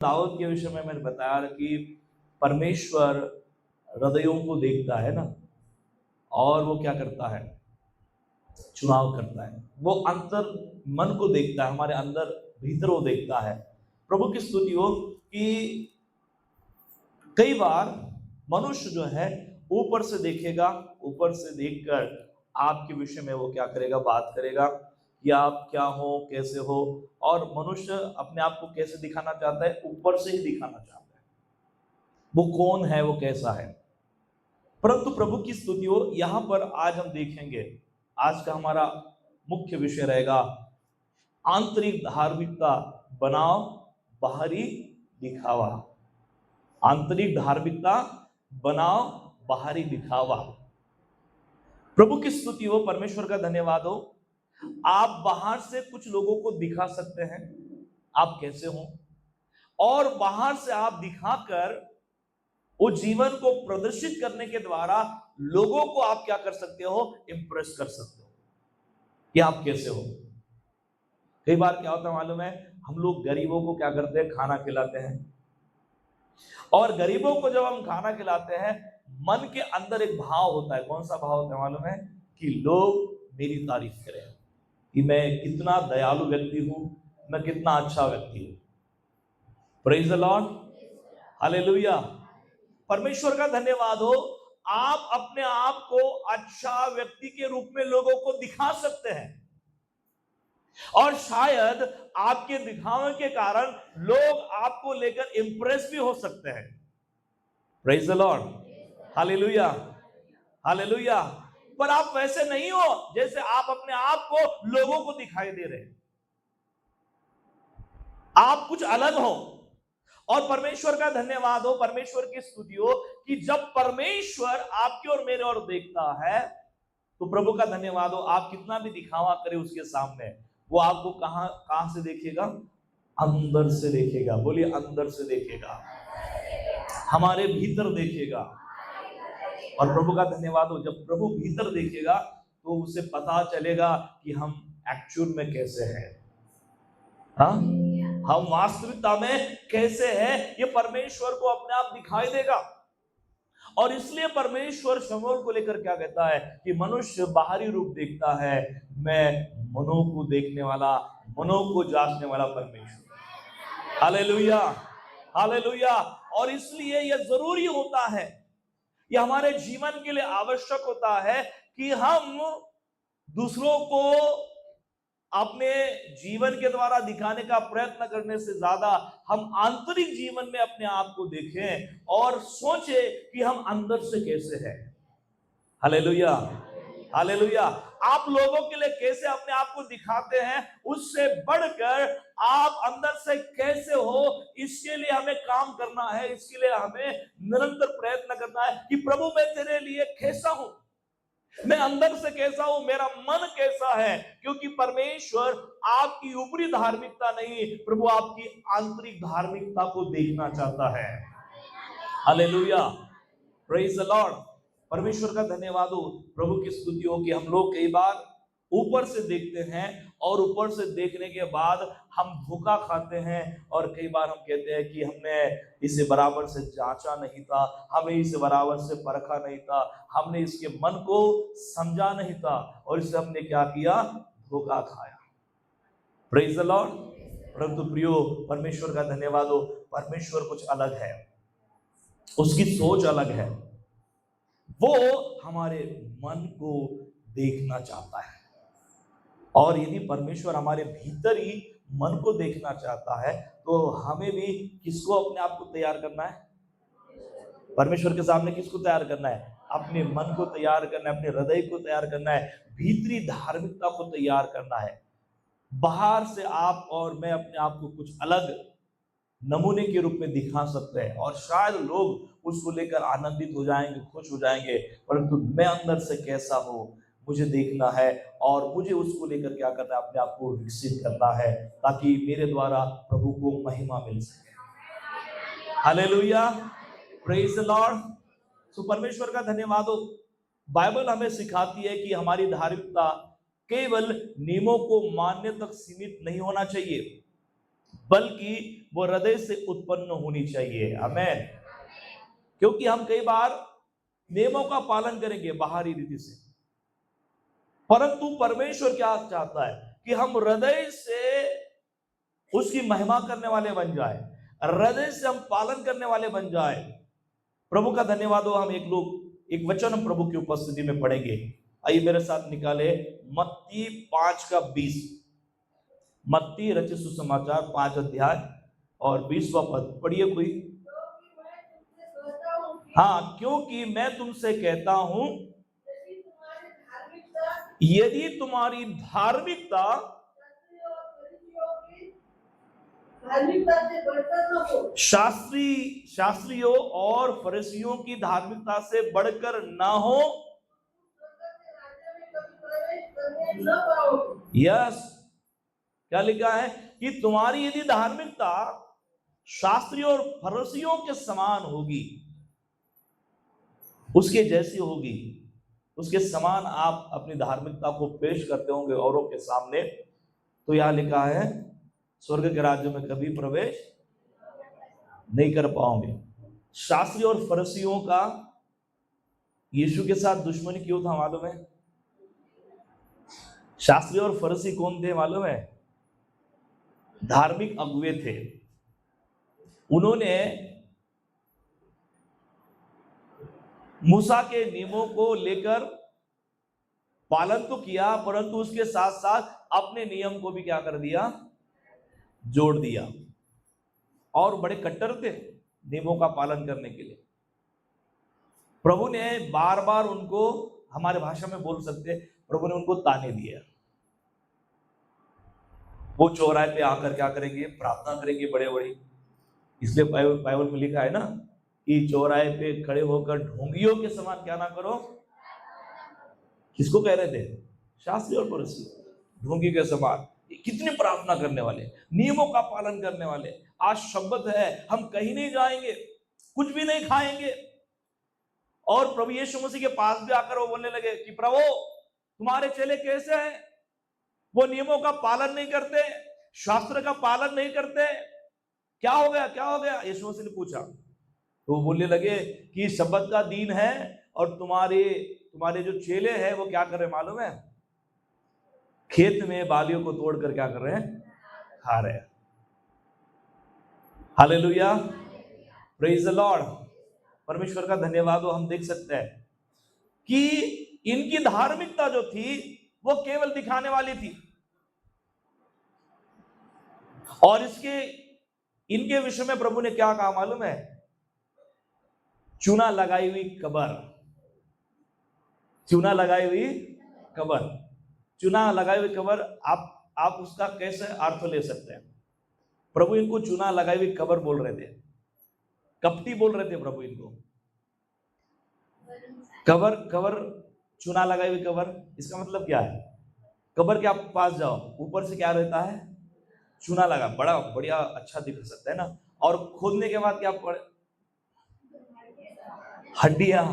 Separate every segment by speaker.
Speaker 1: दाऊद के विषय में मैंने बताया कि परमेश्वर हृदयों को देखता है ना, और वो क्या करता है, चुनाव करता है। वो अंतर मन को देखता है, हमारे अंदर भीतर वो देखता है। प्रभु की स्तुति हो कि कई बार मनुष्य जो है ऊपर से देखेगा, ऊपर से देखकर आपके विषय में वो क्या करेगा, बात करेगा कि आप क्या हो, कैसे हो। और मनुष्य अपने आप को कैसे दिखाना चाहता है, ऊपर से ही दिखाना चाहता है, वो कौन है, वो कैसा है। परंतु प्रभु की स्तुति हो, यहां पर आज हम देखेंगे, आज का हमारा मुख्य विषय रहेगा आंतरिक धार्मिकता बनाओ बाहरी दिखावा। आंतरिक धार्मिकता बनाओ बाहरी दिखावा। प्रभु की स्तुति हो, परमेश्वर का धन्यवाद हो। आप बाहर से कुछ लोगों को दिखा सकते हैं आप कैसे हो, और बाहर से आप दिखाकर वो जीवन को प्रदर्शित करने के द्वारा लोगों को आप क्या कर सकते हो, इंप्रेस कर सकते हो कि आप कैसे हो। कई बार क्या होता है मालूम है, हम लोग गरीबों को क्या करते हैं, खाना खिलाते हैं। और गरीबों को जब हम खाना खिलाते हैं, मन के अंदर एक भाव होता है। कौन सा भाव होता है मालूम है, कि लोग मेरी तारीफ करें कि मैं कितना दयालु व्यक्ति हूं, मैं कितना अच्छा व्यक्ति हूं। Praise the lord, hallelujah. परमेश्वर का धन्यवाद हो, आप अपने आप को अच्छा व्यक्ति के रूप में लोगों को दिखा सकते हैं, और शायद आपके दिखावे के कारण लोग आपको लेकर इंप्रेस भी हो सकते हैं। Praise the lord, hallelujah, hallelujah. पर आप वैसे नहीं हो जैसे आप अपने आप को लोगों को दिखाई दे रहे हैं। आप कुछ अलग हो। और परमेश्वर का धन्यवाद हो, परमेश्वर की स्तुति हो कि जब परमेश्वर आपकी और मेरे और देखता है, तो प्रभु का धन्यवाद हो, आप कितना भी दिखावा करें उसके सामने, वो आपको कहां से देखेगा, अंदर से देखेगा। बोलिए, अंदर से देखेगा, हमारे भीतर देखेगा। और प्रभु का धन्यवाद हो, जब प्रभु भीतर देखेगा तो उसे पता चलेगा कि हम एक्चुअल में कैसे हैं, हाँ, हम वास्तविकता में कैसे हैं, ये परमेश्वर को अपने आप दिखाई देगा। और इसलिए परमेश्वर शमूएल को लेकर क्या कहता है कि मनुष्य बाहरी रूप देखता है, मैं मनों को देखने वाला, मनों को जांचने वाला परमेश्वर। Hallelujah, hallelujah. और इसलिए यह जरूरी होता है, यह हमारे जीवन के लिए आवश्यक होता है कि हम दूसरों को अपने जीवन के द्वारा दिखाने का प्रयत्न करने से ज्यादा हम आंतरिक जीवन में अपने आप को देखें और सोचें कि हम अंदर से कैसे हैं। Hallelujah, hallelujah. आप लोगों के लिए कैसे अपने आप को दिखाते हैं, उससे बढ़कर आप अंदर से कैसे हो, इसके लिए हमें काम करना है। इसके लिए हमें निरंतर प्रयत्न करना है कि प्रभु मैं तेरे लिए कैसा हूं, मैं अंदर से कैसा हूं, मेरा मन कैसा है। क्योंकि परमेश्वर आपकी ऊपरी धार्मिकता नहीं, प्रभु आपकी आंतरिक धार्मिकता को देखना चाहता है। Hallelujah, praise the Lord. परमेश्वर का धन्यवाद हो, प्रभु की स्तुति हो कि हम लोग कई बार ऊपर से देखते हैं, और ऊपर से देखने के बाद हम धोखा खाते हैं। और कई बार हम कहते हैं कि हमने इसे बराबर से जांचा नहीं था, हमें इसे बराबर से परखा नहीं था, हमने इसके मन को समझा नहीं था, और इसे हमने क्या किया, धोखा खाया। Praise the Lord. परंतु प्रियो, परमेश्वर का धन्यवाद हो, परमेश्वर कुछ अलग है, उसकी सोच अलग है। वो हमारे मन को देखना चाहता है, और यदि परमेश्वर हमारे भीतर ही मन को देखना चाहता है, तो हमें भी किसको अपने आप को तैयार करना है, परमेश्वर के सामने किसको तैयार करना है, अपने मन को तैयार करना है, अपने हृदय को तैयार करना है, भीतरी धार्मिकता को तैयार करना है। बाहर से आप और मैं अपने आप को कुछ अलग नमूने के रूप में दिखा सकते हैं, और शायद लोग उसको लेकर आनंदित हो जाएंगे, खुश हो जाएंगे। परंतु मैं अंदर से कैसा हूं, मुझे देखना है, और मुझे उसको लेकर क्या करना है, अपने आप को विकसित करना है, ताकि मेरे द्वारा प्रभु को महिमा मिल सके। Hallelujah, praise the lord. So परमेश्वर का धन्यवाद हो। बाइबल हमें सिखाती है कि हमारी धार्मिकता केवल नियमों को मानने तक सीमित नहीं होना चाहिए, बल्कि वो हृदय से उत्पन्न होनी चाहिए। आमेन। क्योंकि हम कई बार नियमों का पालन करेंगे बाहरी रीति से, परंतु परमेश्वर क्या चाहता है कि हम हृदय से उसकी महिमा करने वाले बन जाए, हृदय से हम पालन करने वाले बन जाए। प्रभु का धन्यवाद हो। हम एक वचन हम प्रभु की उपस्थिति में पढ़ेंगे। आइए मेरे साथ निकाले मत्ती 5:20। मत्ती रचित सुसमाचार 5 अध्याय और 20वां पद पढ़िए कोई। हाँ, क्योंकि मैं तुमसे कहता हूं यदि तुम्हारी धार्मिकता शास्त्रियों और फरीसियों की धार्मिकता से बढ़कर ना हो। यस, क्या लिखा है कि तुम्हारी यदि धार्मिकता शास्त्रियों और फरीसियों के समान होगी, उसके जैसी होगी, उसके समान आप अपनी धार्मिकता को पेश करते होंगे औरों के सामने, तो यहां लिखा है स्वर्ग के राज्य में कभी प्रवेश नहीं कर पाओगे। शास्त्री और फरीसियों का यीशु के साथ दुश्मनी क्यों था मालूम है? शास्त्री और फरीसी कौन थे मालूम है? धार्मिक अगुवे थे। उन्होंने मूसा के नियमों को लेकर पालन तो किया, परंतु उसके साथ साथ अपने नियम को भी क्या कर दिया? जोड़ दिया। और बड़े कट्टर थे नियमों का पालन करने के लिए। प्रभु ने बार बार उनको, हमारे भाषा में बोल सकते, प्रभु ने उनको ताने दिए। वो चौराहे पे आकर क्या करेंगे? प्रार्थना करेंगे बड़े बड़ी। इसलिए बाइबल में लिखा है ना कि चौराहे पे खड़े होकर ढोंगियों के समान क्या ना करो। किसको कह रहे थे? शास्त्री और फरीसी। ढोंगी के समान। कितनी प्रार्थना करने वाले, नियमों का पालन करने वाले। आज शब्द है, हम कहीं नहीं जाएंगे, कुछ भी नहीं खाएंगे। और प्रभु यीशु मसीह के पास भी आकर वो बोलने लगे कि प्रभु तुम्हारे चेले कैसे हैं? वो नियमों का पालन नहीं करते, शास्त्र का पालन नहीं करते, क्या हो गया, क्या हो गया? यीशु मसीह ने पूछा। तो वो बोलने लगे कि शब्द का दिन है और तुम्हारे जो चेले हैं वो क्या कर रहे हैं मालूम है? खेत में बालियों को तोड़कर क्या कर रहे हैं? खा रहे हैं। Hallelujah, praise the Lord. परमेश्वर का धन्यवाद हो। हम देख सकते हैं कि इनकी धार्मिकता जो थी वो केवल दिखाने वाली थी। और इनके विषय में प्रभु ने क्या कहा मालूम है? चूना लगाई हुई कबर। चूना लगाई हुई कबर। चूना लगाई हुई कबर, आप उसका कैसे अर्थ ले सकते हैं? प्रभु इनको चूना लगाई हुई कबर बोल रहे थे, कपटी बोल रहे थे प्रभु इनको। कबर चूना लगाई हुई कबर, इसका मतलब क्या है? कबर के आप पास जाओ, ऊपर से क्या रहता है? चूना लगा, बड़ा बढ़िया अच्छा दिख सकता है ना। और खोदने के बाद क्या पड़े? हड्डियां,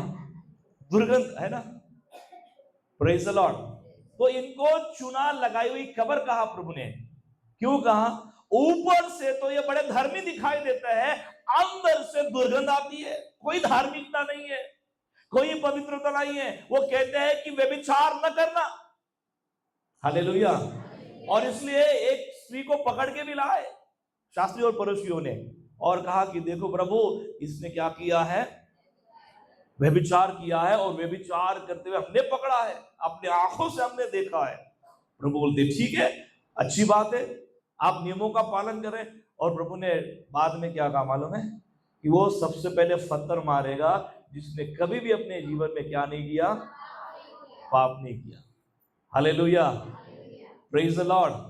Speaker 1: दुर्गंध है ना। Praise the Lord. तो इनको चूना लगाई हुई कबर कहा प्रभु ने। क्यों कहा? ऊपर से तो ये बड़े धर्मी दिखाई देते हैं, अंदर से दुर्गंध आती है। कोई धार्मिकता नहीं है, कोई पवित्रता नहीं है। वो कहते हैं कि व्यभिचार न करना। हालेलुया। और इसलिए एक स्त्री को पकड़ के भी लाए शास्त्री और फरीसियों ने, और कहा कि देखो प्रभु, इसने क्या किया है? व्यभिचार किया है, और व्यभिचार करते हुए हमने पकड़ा है, अपने आंखों से हमने देखा है। प्रभु बोलते ठीक है, अच्छी बात है, आप नियमों का पालन करें। और प्रभु ने बाद में क्या कहा मालूम है? कि वो सबसे पहले पत्थर मारेगा जिसने कभी भी अपने जीवन में क्या नहीं किया? पाप नहीं किया। Hallelujah, praise the lord.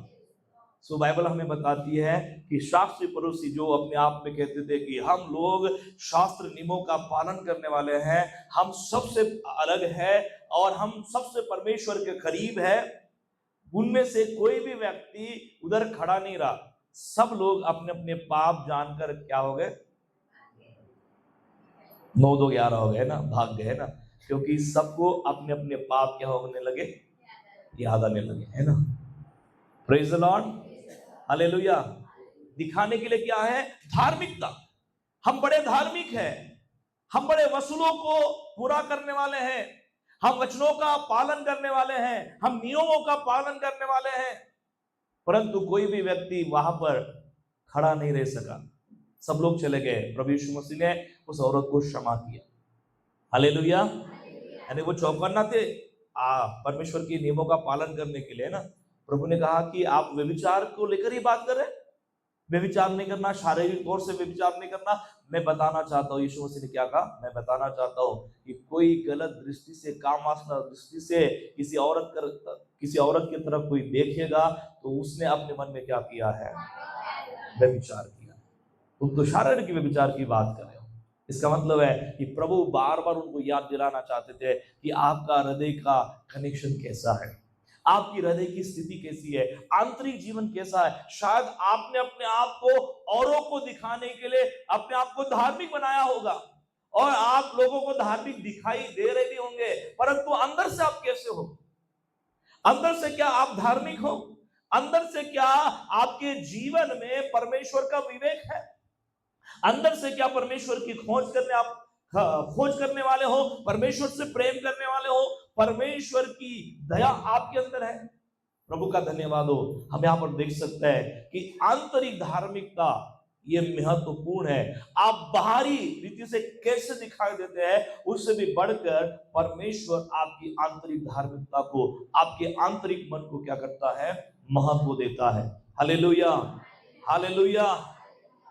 Speaker 1: So Bible हमें बताती है कि शास्त्री फरीसी जो अपने आप में कहते थे कि हम लोग शास्त्र नियमों का पालन करने वाले हैं, हम सबसे अलग है और हम सबसे परमेश्वर के करीब है, उनमें से कोई भी व्यक्ति उधर खड़ा नहीं रहा। सब लोग अपने अपने पाप जानकर क्या हो गए? 9-2-11 हो गए ना, भाग गए ना। क्योंकि सबको अपने अपने पाप क्या होने लगे? याद आने लगे, है ना। Praise the lord, hallelujah. दिखाने के लिए क्या है? धार्मिकता। हम बड़े धार्मिक हैं, हम बड़े वसूलों को पूरा करने वाले हैं, हम वचनों का पालन करने वाले हैं, हम नियमों का पालन करने वाले हैं, परंतु कोई भी व्यक्ति वहां पर खड़ा नहीं रह सका। सब लोग चले गए। प्रभु यीशु मसीह ने उस औरत को क्षमा किया। हालेलुया। यानी वो चौकन्ना थे परमेश्वर के नियमों का पालन करने के लिए ना। प्रभु ने कहा कि आप व्यभिचार को लेकर ही बात कर रहे हैं, व्यभिचार नहीं करना, शारीरिक तौर से व्यभिचार नहीं करना। मैं बताना चाहता हूँ, यीशु मसीह ने क्या कहा? मैं बताना चाहता हूँ कि कोई गलत दृष्टि से, काम वासना दृष्टि से किसी औरत की तरफ कोई देखेगा तो उसने अपने मन में क्या किया है? व्यभिचार किया। तुम तो शारीरिक व्यभिचार की बात कर रहे हो। इसका मतलब है कि प्रभु बार बार उनको याद दिलाना चाहते थे कि आपका हृदय का कनेक्शन कैसा है, आपकी हृदय की स्थिति कैसी है, आंतरिक जीवन कैसा है। शायद आपने अपने आप को औरों को दिखाने के लिए अपने आप को धार्मिक बनाया होगा और आप लोगों को धार्मिक दिखाई दे रहे भी होंगे, परंतु अंदर से आप कैसे हो? अंदर से क्या आप धार्मिक हो? अंदर से क्या आपके जीवन में परमेश्वर का विवेक है? अंदर से क्या परमेश्वर की खोज करने वाले हो? परमेश्वर से प्रेम करने वाले हो? परमेश्वर की दया आपके अंदर है? प्रभु का धन्यवाद हो। हम यहाँ पर देख सकते हैं कि आंतरिक धार्मिकता ये महत्वपूर्ण है। आप बाहरी रीति से कैसे दिखाई देते हैं, उससे भी बढ़कर परमेश्वर आपकी आंतरिक धार्मिकता को, आपके आंतरिक मन को क्या करता है? महत्व देता है। Hallelujah, hallelujah,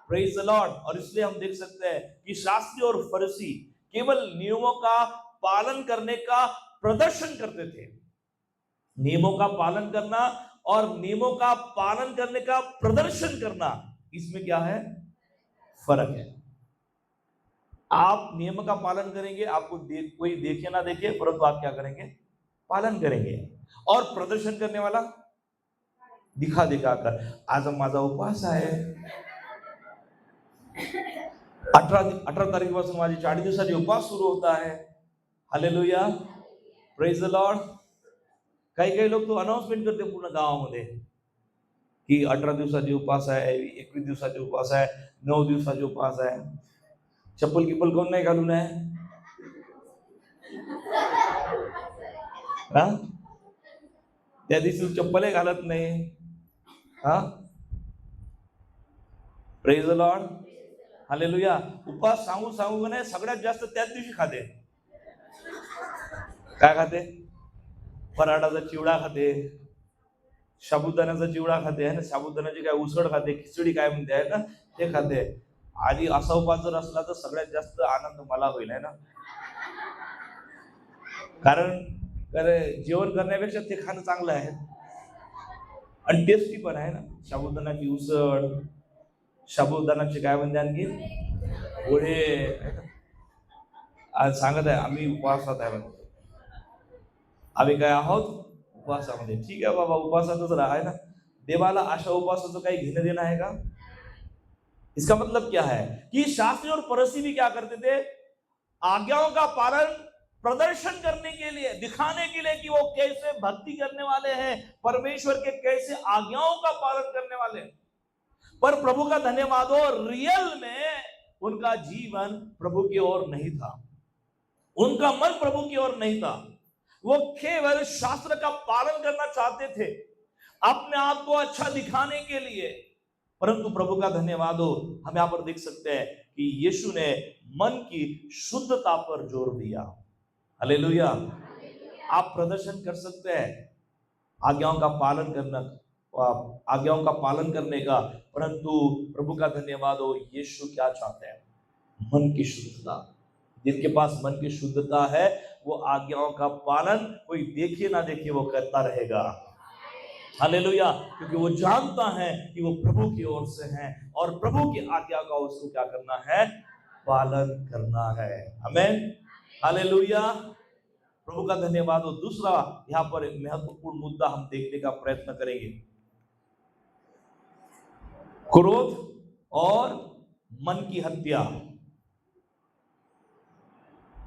Speaker 1: praise the lord. और इसलिए हम देख सकते हैं कि शास्त्री और फरीसी केवल नियमों का पालन करने का प्रदर्शन करते थे। नियमों का पालन करना और नियमों का पालन करने का प्रदर्शन करना, इसमें क्या है? फर्क है। आप नियम का पालन करेंगे, आपको कोई देखे ना देखे, परंतु आप क्या करेंगे? पालन करेंगे। और प्रदर्शन करने वाला दिखा कर, आज माझा उपवास आहे, 18 तारखेपासून माझी 40 दिवसाची उपवास सुरू होता है। Hallelujah, praise the Lord. काही लोक तो अनाउन्समेंट करते पूर्ण गावामध्ये की 18 दिवसाचे उपवास आहे, 21 दिवसाचे उपवास आहे, 9 दिवसाचे उपवास आहे। चप्पल किप्पल कोण नाही घालून आहे? हा, त्या दिवशी चप्पलही घालत नाही। हा, प्रेज द लॉर्ड, हालेलुया। उपवास सांगू का नाही, सगळ्यात जास्त त्याच दिवशी खाते। काय खाते? पराठाचा चिवडा खाते, साबुदाण्याचा चिवडा खाते है ना, साबुदाण्याची काय उसळ खाते, खिचडी काय म्हणते आहे ना, ते खाते। आणि असा उपवास जर असला तर सगळ्यात जास्त आनंद मला होईल है ना, कारण जेवण करण्यापेक्षा ते खाणं चांगलं आहे आणि टेस्टी पण आहे ना। साबुदाण्याची उसळ, साबुदाण्याचे काय म्हणते आणखी पोहे। आज सांगत आहे आम्ही उपवासात आहे, आम्ही काय आहोत? उपवासामध्ये। ठीक आहे बाबा, उपवासातच राहा ना। देवाला अशा उपवासाचं काही घेणं देणं आहे का? इसका मतलब क्या है कि शास्त्री और फरीसी भी क्या करते थे? आज्ञाओं का पालन प्रदर्शन करने के लिए, दिखाने के लिए कि वो कैसे भक्ति करने वाले हैं, परमेश्वर के कैसे आज्ञाओं का पालन करने वाले हैं। पर प्रभु का धन्यवाद हो, रियल में उनका जीवन प्रभु की ओर नहीं था, उनका मन प्रभु की ओर नहीं था। वो केवल शास्त्र का पालन करना चाहते थे, अपने आप को अच्छा दिखाने के लिए। परंतु प्रभु का धन्यवाद हो, हम यहां पर देख सकते हैं कि यीशु ने मन की शुद्धता पर जोर दिया। हालेलुया। आप प्रदर्शन कर सकते हैं आज्ञाओं का पालन करने का, परंतु प्रभु का धन्यवाद हो, यीशु क्या चाहते हैं? मन की शुद्धता। जिनके पास मन की शुद्धता है वो आज्ञाओं का पालन, कोई देखे ना देखे, वो करता रहेगा। हालेलुया, क्योंकि वो जानता है कि वो प्रभु की ओर से है और प्रभु की आज्ञा का उसको क्या करना है? पालन करना है। आमीन, हालेलुया, प्रभु का धन्यवाद हो। दूसरा यहाँ पर महत्वपूर्ण मुद्दा हम देखने का प्रयत्न करेंगे, क्रोध और मन की हत्या।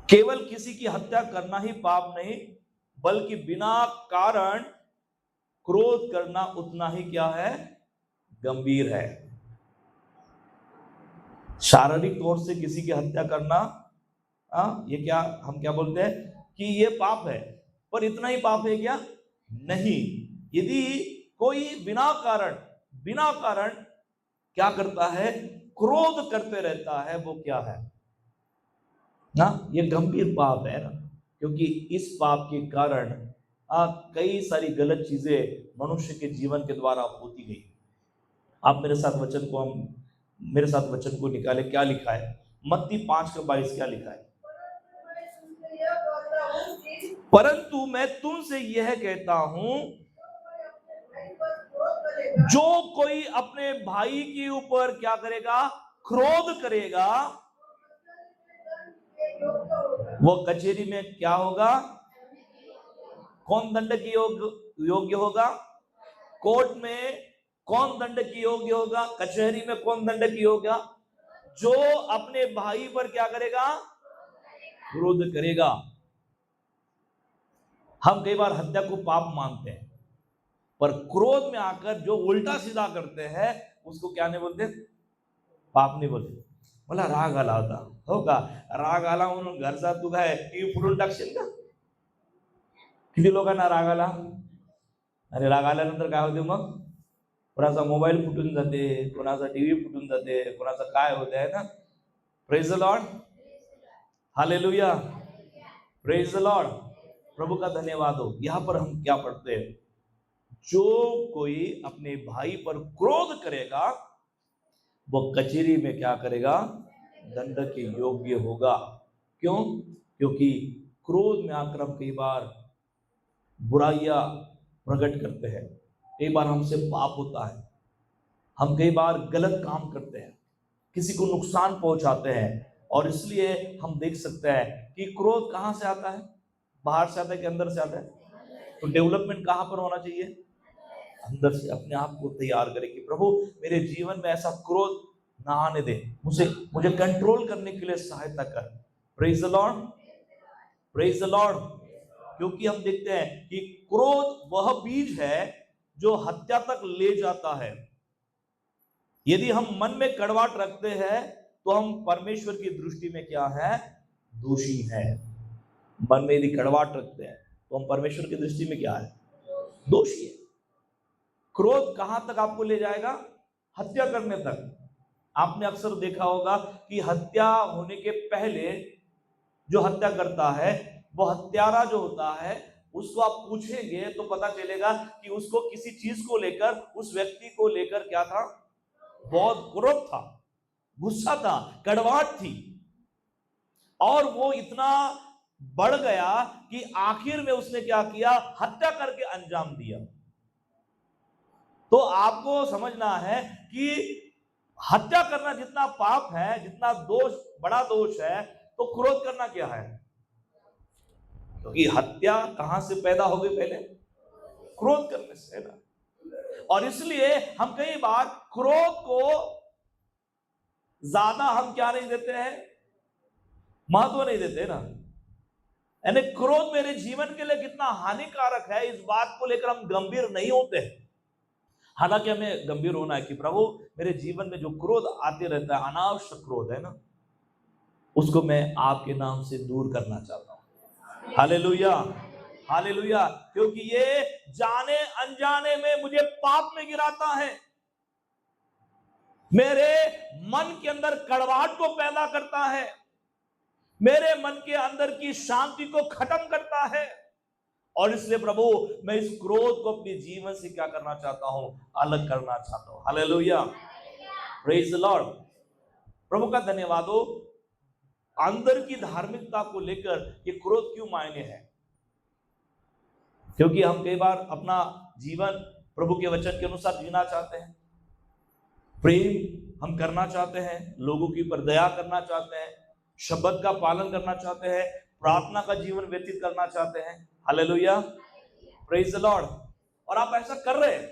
Speaker 1: केवल किसी की हत्या करना ही पाप नहीं, बल्कि बिना कारण क्रोध करना उतना ही क्या है? गंभीर है। शारीरिक तौर से किसी की हत्या करना, ये क्या हम क्या बोलते हैं कि ये पाप है, पर इतना ही पाप है क्या? नहीं। यदि कोई बिना कारण क्या करता है, क्रोध करते रहता है, वो क्या है ना? ये गंभीर पाप है ना, क्योंकि इस पाप के कारण कई सारी गलत चीजें मनुष्य के जीवन के द्वारा होती गई। आप मेरे साथ वचन को निकाले। क्या लिखा है? मत्ती 5:22 क्या लिखा है? परंतु मैं तुमसे यह कहता हूं, जो कोई अपने भाई के ऊपर क्या करेगा? क्रोध करेगा, वो कचहरी में क्या होगा? कौन दंड के योग्य होगा? कोर्ट में कौन दंड के योग्य होगा? कचहरी में कौन दंड के योग्य? जो अपने भाई पर क्या करेगा? क्रोध करेगा। हम कई बार हत्या को पाप मानते हैं, पर क्रोध में आकर जो उल्टा सीधा करते हैं उसको क्या नहीं बोलते? पाप नहीं बोलते। बोला राग आला होता, हो का? राग आला म्हणून घरचा तू काय टीव्ही फुटून टाकशील का? किती लोकांना राग आला? अरे राग आल्यानंतर काय होते मग? कोणाचा मोबाईल फुटून जाते, कोणाचा टीव्ही फुटून जाते, कोणाचं काय होते, है ना? Praise the lord, hallelujah, praise the lord. प्रभु का धन्यवाद हो। यहां पर हम क्या पढ़ते हैं? जो कोई अपने भाई पर क्रोध करेगा, वो कचहरी में क्या करेगा? दंड के योग्य होगा। क्यों? क्योंकि क्रोध में आकर हम कई बार बुराइयां प्रकट करते हैं, कई बार हमसे पाप होता है, हम कई बार गलत काम करते हैं, किसी को नुकसान पहुंचाते हैं, और इसलिए हम देख सकते हैं कि क्रोध कहां से आता है? बाहर से आता है कि अंदर से आता है? तो डेवलपमेंट कहां पर होना चाहिए? अंदर से। अपने आप को तैयार करें कि प्रभु मेरे जीवन में ऐसा क्रोध ना आने दे, मुझे कंट्रोल करने के लिए सहायता कर। Praise the Lord, praise the Lord. क्योंकि हम देखते हैं कि क्रोध वह बीज है जो हत्या तक ले जाता है। यदि हम मन में कड़वाहट रखते हैं तो हम परमेश्वर की दृष्टि में क्या है? दोषी है। मन में यदि कड़वाहट रखते हैं तो हम परमेश्वर की दृष्टि में क्या है? दोषी है। क्रोध कहां तक आपको ले जाएगा? हत्या करने तक। आपने अक्सर देखा होगा कि हत्या होने के पहले जो हत्या करता है, वो हत्यारा जो होता है, उसको आप पूछेंगे तो पता चलेगा कि उसको किसी चीज को लेकर, उस व्यक्ति को लेकर क्या था? बहुत क्रोध था, गुस्सा था, कड़वाहट थी, और वो इतना बढ़ गया कि आखिर में उसने क्या किया? हत्या करके अंजाम दिया। तो आपको समझना है कि हत्या करना जितना पाप है, जितना दोष, बड़ा दोष है, तो क्रोध करना क्या है? क्योंकि हत्या कहां से पैदा हो गई? पहले क्रोध करने से, है ना? और इसलिए हम कई बार क्रोध को ज्यादा हम क्या नहीं देते हैं? महत्व नहीं देते ना। यानी क्रोध मेरे जीवन के लिए कितना हानिकारक है, इस बात को लेकर हम गंभीर नहीं होते हैं। हालांकि हमें गंभीर होना है कि प्रभु मेरे जीवन में जो क्रोध आते रहता है, अनावश्यक क्रोध है ना, उसको मैं आपके नाम से दूर करना चाहता हूं। Hallelujah, hallelujah. क्योंकि ये जाने अनजाने में मुझे पाप में गिराता है, मेरे मन के अंदर कड़वाहट को पैदा करता है, मेरे मन के अंदर की शांति को खत्म करता है। और इसलिए प्रभु मैं इस क्रोध को अपने जीवन से क्या करना चाहता हूं? अलग करना चाहता हूं। Hallelujah, praise the lord. प्रभु का धन्यवाद हो। अंदर की धार्मिकता को लेकर ये क्रोध क्यों मायने है? क्योंकि हम कई बार अपना जीवन प्रभु के वचन के अनुसार जीना चाहते हैं, प्रेम हम करना चाहते हैं, लोगों के ऊपर दया करना चाहते हैं, शब्द का पालन करना चाहते हैं, प्रार्थना का जीवन व्यतीत करना चाहते हैं। Hallelujah, praise the lord. और आप ऐसा कर रहे हैं,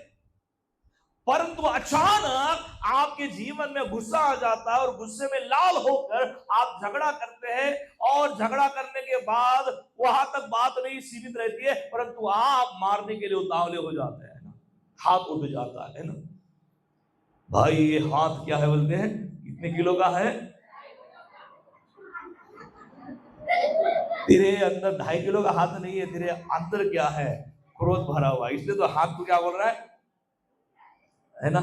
Speaker 1: परंतु अचानक आपके जीवन में गुस्सा आ जाता है और गुस्से में लाल होकर आप झगड़ा करते हैं, और झगड़ा करने के बाद वहां तक बात नहीं सीमित रहती है, परंतु आप मारने के लिए उतावले हो जाते हैं, हाथ उठ जाता है ना। भाई ये हाथ क्या है बोलते हैं कि कितने किलो का है? तेरे अंदर 2.5 किलो का हाथ नहीं है, तेरे अंदर क्या है? क्रोध भरा हुआ, इसलिए तो हाथ को क्या बोल रहा है ना?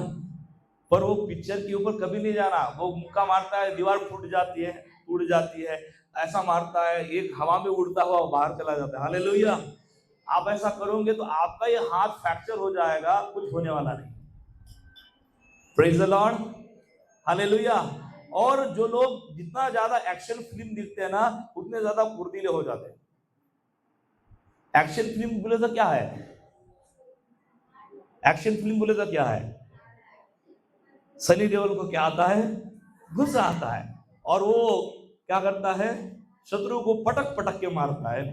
Speaker 1: पर वो पिक्चर के ऊपर कभी नहीं जाना। वो मुक्का मारता है, दीवार फूट जाती है, टूट जाती है, ऐसा मारता है, एक हवा में उड़ता हुआ बाहर चला जाता है। हालेलुया। आप ऐसा करोगे तो आपका ये हाथ फ्रैक्चर हो जाएगा, कुछ होने वाला नहीं। Praise the lord, hallelujah. और जो लोग जितना ज्यादा एक्शन फिल्म देखते हैं ना, उतने ज्यादा फुर्तीले हो जाते हैं। एक्शन फिल्म बोले तो क्या है? एक्शन फिल्म बोले तो क्या है? सनी देओल को क्या आता है? गुस्सा आता है, और वो क्या करता है? शत्रु को पटक पटक के मारता है।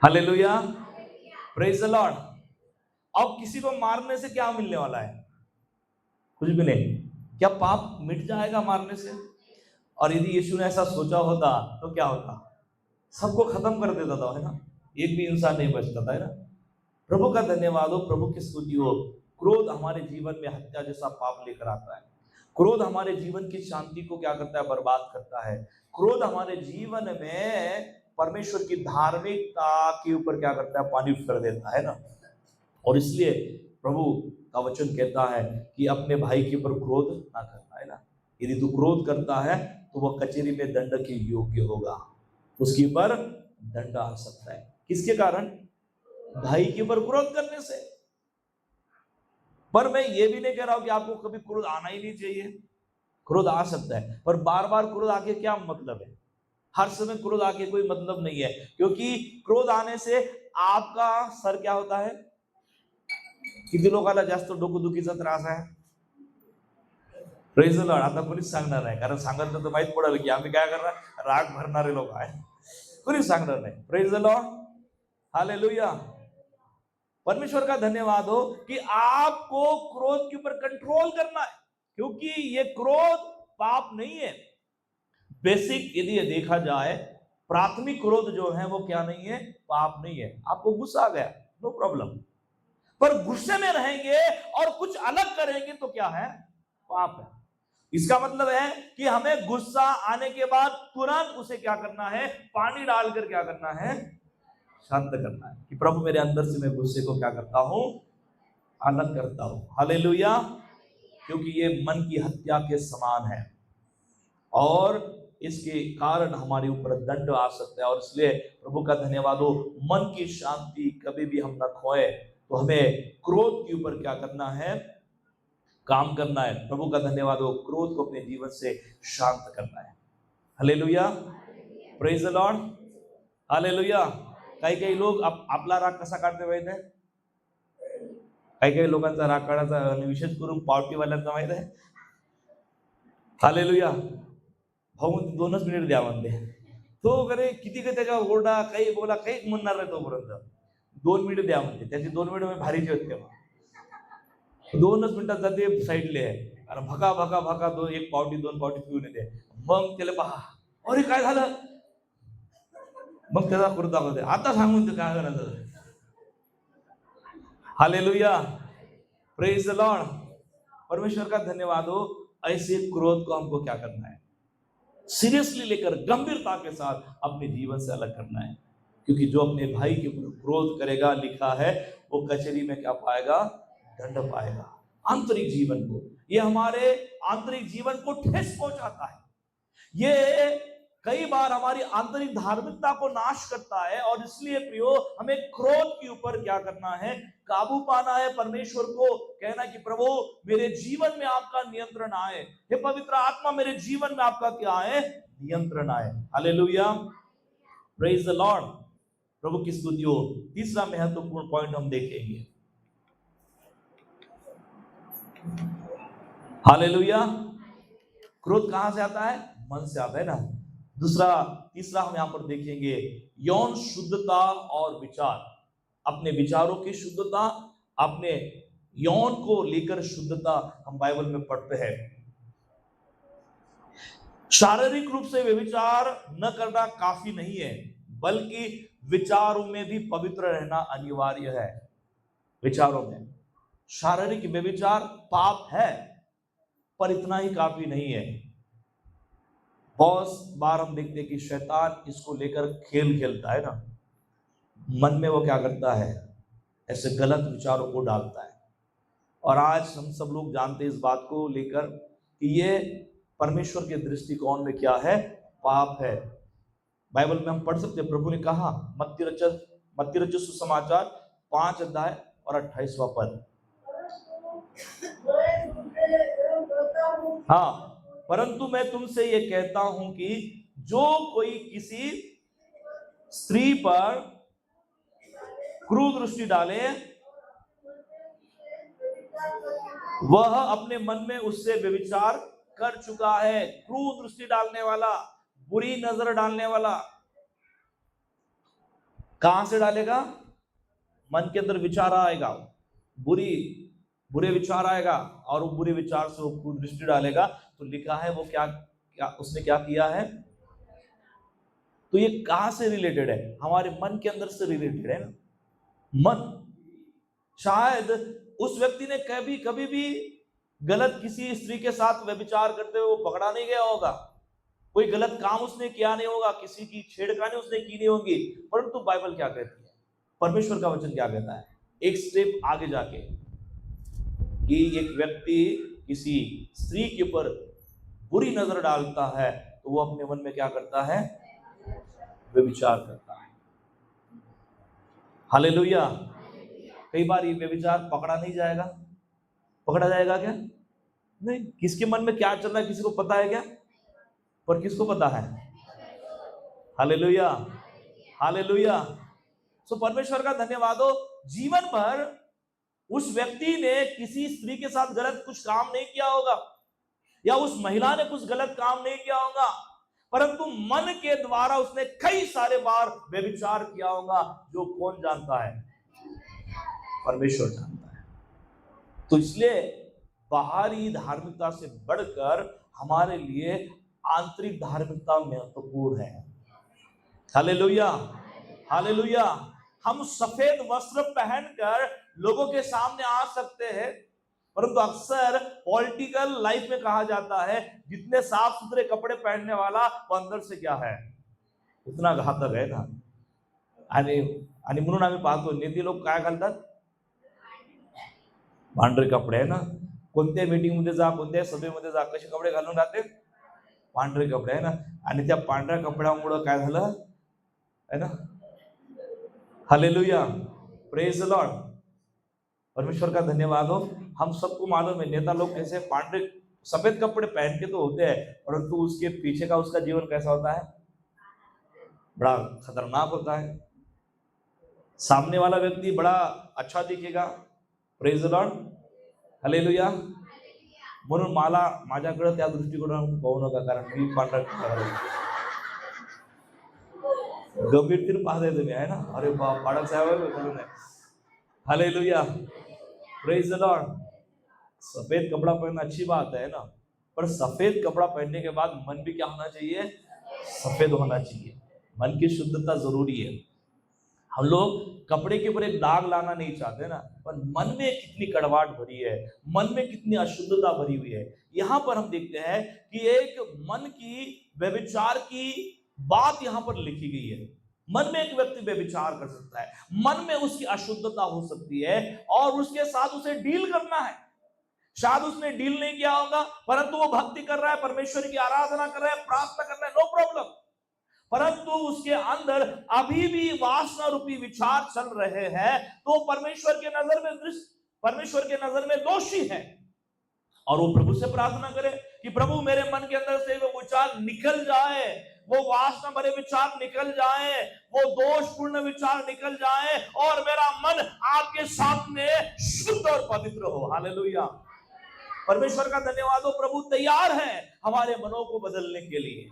Speaker 1: Hallelujah, praise the Lord. अब किसी को मारने से क्या मिलने वाला है? कुछ भी नहीं। क्या पाप मिट जाएगा मारने से? और यदि यीशु ने ऐसा सोचा होता तो क्या होता? सबको खत्म कर देता था, है ना? एक भी इंसान नहीं बचता था, है ना? प्रभु का धन्यवाद हो, प्रभु की स्तुति हो। क्रोध हमारे जीवन में हत्या जैसा पाप लेकर आता है। क्रोध हमारे जीवन की शांति को क्या करता है? बर्बाद करता है। क्रोध हमारे जीवन में परमेश्वर की धार्मिकता के ऊपर क्या करता है? पानी कर देता है ना। और इसलिए प्रभु का वचन कहता है कि अपने भाई के ऊपर क्रोध ना करना, है ना। यदि तू क्रोध करता है तो वह कचहरी में दंड के योग्य होगा, उसके ऊपर दंड आ सकता है। किसके कारण? भाई के ऊपर क्रोध करने से। पर मैं ये भी नहीं कह रहा हूं कि आपको कभी क्रोध आना ही नहीं चाहिए। क्रोध आ सकता है, पर बार बार क्रोध आके क्या मतलब है? हर समय क्रोध आके कोई मतलब नहीं है, क्योंकि क्रोध आने से आपका सर क्या होता है? किती लोकांना जास्त डोकदुखीचा त्रास आहे? Praise the Lord. आता कोणीच सांगणार नाही, कारण सांगितलं तर माहित पडेल की आम्ही काय करणार, राग भरणारे लोक आहे। कोणीच सांगणार नाही। Praise the lord, hallelujah. परमेश्वर का धन्यवाद हो कि आपको क्रोध के ऊपर कंट्रोल करना है, क्योंकि ये क्रोध पाप नहीं है। बेसिक यदि ये देखा जाए, प्राथमिक क्रोध जो है वो क्या नहीं है? पाप नहीं है। आपको गुस्सा आ गया, नो प्रॉब्लम, पर गुस्से में रहेंगे और कुछ अलग करेंगे तो क्या है? पाप है। इसका मतलब है कि हमें गुस्सा आने के बाद तुरंत उसे क्या करना है? पानी डालकर क्या करना है? शांत करना है कि प्रभु मेरे अंदर से मैं गुस्से को क्या करता हूं? अलग करता हूं। हालेलुया। क्योंकि ये मन की हत्या के समान है और इसके कारण हमारे ऊपर दंड आ सकता है। और इसलिए प्रभु का धन्यवाद हो, मन की शांति कभी भी हम न खोए, तो हमें क्रोध के ऊपर क्या करना है? काम करना है। प्रभु का धन्यवाद हो, क्रोध को अपने जीवन से शांत करना है। Hallelujah, praise the lord, hallelujah. काही काही लोक आपला राग कसा काढते माहित आहे? काही काही लोकांचा राग काढायचा, आणि विशेष करून पावटीवाल्यांचा माहित आहे? हालेलुया। भाऊ 2च मिनिट द्या म्हणते, तो करे किती काही त्याच्यावर ओरडा, काही बोला, काहीच म्हणणार नाही तोपर्यंत। 2 मिनिट द्या म्हणते, त्याची 2 मिनिट भारीची होते तेव्हा। 2च मिनिटात जाते साईडले आहे, आणि भका भका भका एक पावटी 2 पावटी पिऊन येते। मग त्याला पहा, अरे काय झालं? मग त्याचा क्रोध दाखवते, आता सांगून ते काय करायचं? Hallelujah, praise the Lord. परमेश्वर का धन्यवाद हो। ऐसे क्रोध को हमको क्या करना है? सीरियसली लेकर, गंभीरता के साथ अपने जीवन से अलग करना है, क्योंकि जो अपने भाई के ऊपर क्रोध करेगा, लिखा है, वो कचहरी में क्या पाएगा? दंड पाएगा। आंतरिक जीवन को, ये हमारे आंतरिक जीवन को ठेस पहुंचाता है। ये कई बार हमारी आंतरिक धार्मिकता को नाश करता है, और इसलिए प्रियो, हमें क्रोध के ऊपर क्या करना है? काबू पाना है। परमेश्वर को कहना कि प्रभु मेरे जीवन में आपका नियंत्रण आए, हे पवित्र आत्मा मेरे जीवन में आपका क्या आए? नियंत्रण आए। Hallelujah, praise the lord. प्रभु की स्तुति हो। तीसरा महत्वपूर्ण पॉइंट हम देखेंगे। हालेलुया। क्रोध कहां से आता है? मन से आता है ना। तीसरा हम यहां पर देखेंगे, यौन शुद्धता और विचार। अपने विचारों की शुद्धता, अपने यौन को लेकर शुद्धता हम बाइबल में पढ़ते हैं। शारीरिक रूप से व्यभिचार न करना काफी नहीं है, बल्कि विचारों में भी पवित्र रहना अनिवार्य है। विचारों में शारीरिक व्यभिचार पाप है, पर इतना ही काफी नहीं है। बहुत बार हम देखते हैं कि शैतान इसको लेकर खेल खेलता है ना, मन में वो क्या करता है, ऐसे गलत विचारों को डालता है। और आज हम सब लोग जानते हैं इस बात को लेकर कि ये परमेश्वर के दृष्टिकोण में क्या है, पाप है। बाइबल में हम पढ़ सकते हैं, प्रभु ने कहा मत्ती रचित सुसमाचार 5 अध्याय और 28वां पद, हाँ, परंतु मैं तुमसे ये कहता हूं कि जो कोई किसी स्त्री पर क्रूर दृष्टि डाले वह अपने मन में उससे व्यभिचार कर चुका है। क्रूर दृष्टि डालने वाला, बुरी नजर डालने वाला कहां से डालेगा? मन के अंदर विचार आएगा, बुरे विचार आएगा, और वो बुरे विचार से वो क्रूर दृष्टि डालेगा। तो लिखा है वो क्या उसने क्या किया है। तो ये कहां से रिलेटेड है? हमारे मन के अंदर से रिलेटेड है ना। मन, शायद उस व्यक्ति ने कभी भी गलत किसी स्त्री के साथ व्यभिचार करते हुए वो पकड़ा नहीं गया होगा, कोई गलत काम उसने किया नहीं होगा, किसी की छेड़खानी उसने की नहीं होगी, परंतु बाइबल क्या कहती है, परमेश्वर का वचन क्या कहता है, एक स्टेप आगे जाके, कि एक व्यक्ति किसी स्त्री के ऊपर बुरी नजर डालता है तो वो अपने मन में क्या करता है, व्यभिचार करता है। हालेलुया। कई बार ये व्यभिचार पकड़ा नहीं जाएगा, पकड़ा जाएगा क्या? नहीं। किसके मन में क्या चल रहा है किसी को पता है क्या? पर किसको पता है? Hallelujah, hallelujah. सो परमेश्वर का धन्यवाद हो, जीवन भर उस व्यक्ति ने किसी स्त्री के साथ गलत कुछ काम नहीं किया होगा, या उस महिला ने कुछ गलत काम नहीं किया होगा, परंतु मन के द्वारा उसने कई सारे बार व्यभिचार किया होगा। जो कौन जानता है? परमेश्वर जानता है। तो इसलिए बाहरी धार्मिकता से बढ़कर हमारे लिए आंतरिक धार्मिकता महत्वपूर्ण है। Hallelujah, hallelujah. हम सफेद वस्त्र पहनकर लोगों के सामने आ सकते हैं, परंतु अक्सर पॉलिटिकल लाइफ में कहा जाता है जितने साफ सुथरे कपडे पहनने वाला वो अंदर से क्या है, उतना घातक आहे ना। आणि म्हणून आम्ही पाहतो नेते लोक काय घालतात, पांढरे कपडे आहे ना। कोणत्या मीटिंग मध्ये जा, कोणत्या सभेमध्ये जा, कसे कपडे घालून राहते, पांढरे कपडे आहे ना। आणि त्या पांढऱ्या कपड्यामुळे काय झालं है ना, हालेलुया, प्रेज द लॉर्ड। परमेश्वर का धन्यवाद हो। हम सबको मालूम है नेता लोग कैसे पांढरे सफेद कपड़े पहन के तो होते हैं, परंतु उसके पीछे का उसका जीवन कैसा होता है, बड़ा खतरनाक होता है। सामने वाला व्यक्ति बड़ा अच्छा दिखेगा, प्रेज द लॉर्ड, हालेलुया। म्हणून मला माझ्याकडे त्या दृष्टिकोनातून पाहू नका, कारण मी पांढरा गंभीरतीने पाहताय तुम्ही आहे ना। अरे बाप, बाळक साहेब बोलून आहे, हालेलुया, प्रेज द लॉर्ड। सफेद कपड़ा पहनना अच्छी बात है ना, पर सफेद कपड़ा पहनने के बाद मन भी क्या होना चाहिए, सफेद होना चाहिए। मन की शुद्धता जरूरी है। हम लोग कपड़े के ऊपर एक दाग लाना नहीं चाहते ना, पर मन में कितनी कड़वाहट भरी है, मन में कितनी अशुद्धता भरी हुई है। यहाँ पर हम देखते हैं कि एक मन की व्यभिचार की बात यहाँ पर लिखी गई है। मन में एक व्यक्ति व्यभिचार कर सकता है, मन में उसकी अशुद्धता हो सकती है, और उसके साथ उसे डील करना है। शायद उसने डील नहीं किया होगा, परंतु वो भक्ति कर रहा है, परमेश्वर की आराधना कर रहा है, प्रार्थना कर रहा है, नो प्रॉब्लम, परंतु उसके अंदर अभी भी वासना रूपी विचार चल रहे हैं, तो परमेश्वर के नजर में दोषी है। और वो प्रभु से प्रार्थना करे कि प्रभु मेरे मन के अंदर से वो विचार निकल जाए, वो वासना भरे विचार निकल जाए, वो दोषपूर्ण विचार निकल जाए, और मेरा मन आपके सामने शुद्ध और पवित्र हो। हालेलुया, परमेश्वर का धन्यवाद हो। प्रभु तैयार है हमारे मनों को बदलने के लिए,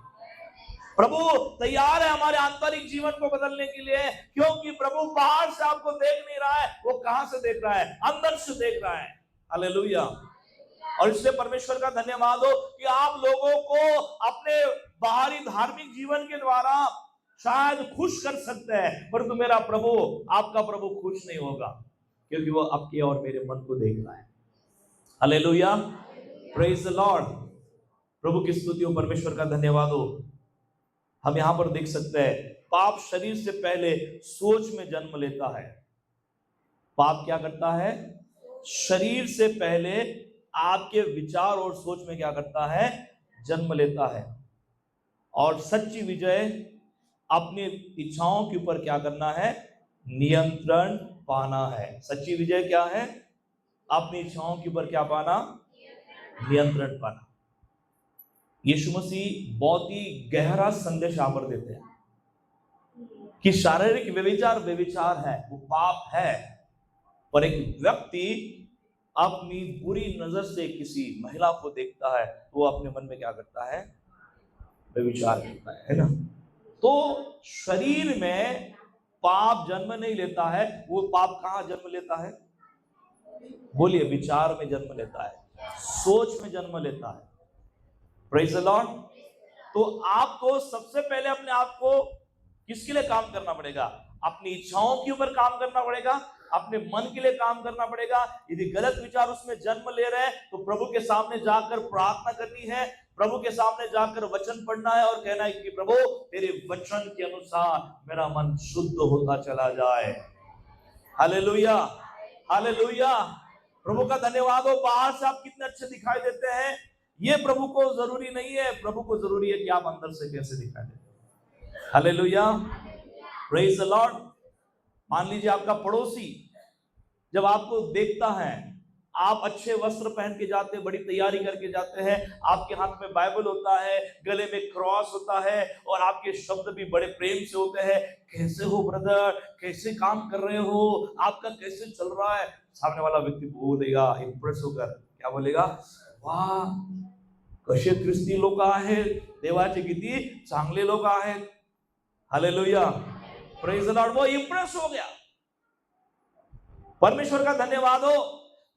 Speaker 1: प्रभु तैयार है हमारे आंतरिक जीवन को बदलने के लिए, क्योंकि प्रभु बाहर से आपको देख नहीं रहा है, वो कहां से देख रहा है, अंदर से देख रहा है। हालेलुया। और इसलिए परमेश्वर का धन्यवाद हो कि आप लोगों को अपने बाहरी धार्मिक जीवन के द्वारा शायद खुश कर सकते हैं, परंतु मेरा प्रभु, आपका प्रभु खुश नहीं होगा, क्योंकि वो आपके और मेरे मन को देख रहा है। Hallelujah, praise the lord. प्रभु की स्तुति हो, परमेश्वर का धन्यवाद हो। हम यहां पर देख सकते हैं पाप शरीर से पहले सोच में जन्म लेता है। पाप क्या करता है? शरीर से पहले आपके विचार और सोच में क्या करता है? जन्म लेता है। और सच्ची विजय अपनी इच्छाओं के ऊपर क्या करना है? नियंत्रण पाना है। सच्ची विजय क्या है? अपनी इच्छाओं के ऊपर क्या पाना? नियंत्रण पाना। यीशु मसीह बहुत ही गहरा संदेश यहां पर देते हैं कि शारीरिक व्यभिचार है, वो पाप है। पर एक व्यक्ति अपनी बुरी नजर से किसी महिला को देखता है तो वो अपने मन में क्या करता है? व्यभिचार करता है ना। तो शरीर में पाप जन्म नहीं लेता है। वो पाप कहां जन्म लेता है? बोलिए, विचार में जन्म लेता है, सोच में जन्म लेता है। Praise the Lord. तो आपको सबसे पहले अपने आप को किसके लिए काम करना पड़ेगा? अपनी इच्छाओं के ऊपर काम करना पड़ेगा, अपने मन के लिए काम करना पड़ेगा। यदि गलत विचार उसमें जन्म ले रहे हैं तो प्रभु के सामने जाकर प्रार्थना करनी है, प्रभु के सामने जाकर वचन पढ़ना है और कहना है कि प्रभु तेरे वचन के अनुसार मेरा मन शुद्ध होता चला जाए। Hallelujah, hallelujah. प्रभु का धन्यवाद हो। बाहर से आप कितने अच्छे दिखाई देते हैं, ये प्रभु को जरूरी नहीं है। प्रभु को जरूरी है कि आप अंदर से कैसे दिखाई देते हैं। Hallelujah, praise the Lord. मान लीजिए आपका पड़ोसी जब आपको देखता है, आप अच्छे वस्त्र पहन के जाते हैं, बड़ी तैयारी करके जाते हैं, आपके हाथ में बाइबल होता है, गले में क्रॉस होता है और आपके शब्द भी बड़े प्रेम से होते हैं। कैसे हो ब्रदर, कैसे काम कर रहे हो, आपका कैसे चल रहा है? सामने वाला व्यक्ति बोलेगा इंप्रेस होकर, क्या बोलेगा? वाह, कसे ख्रिस्ती लोक आहेत, देवाचे किती चांगले लोक आहेत। Hallelujah, praise the Lord. वो इंप्रेस हो गया। परमेश्वर का धन्यवाद हो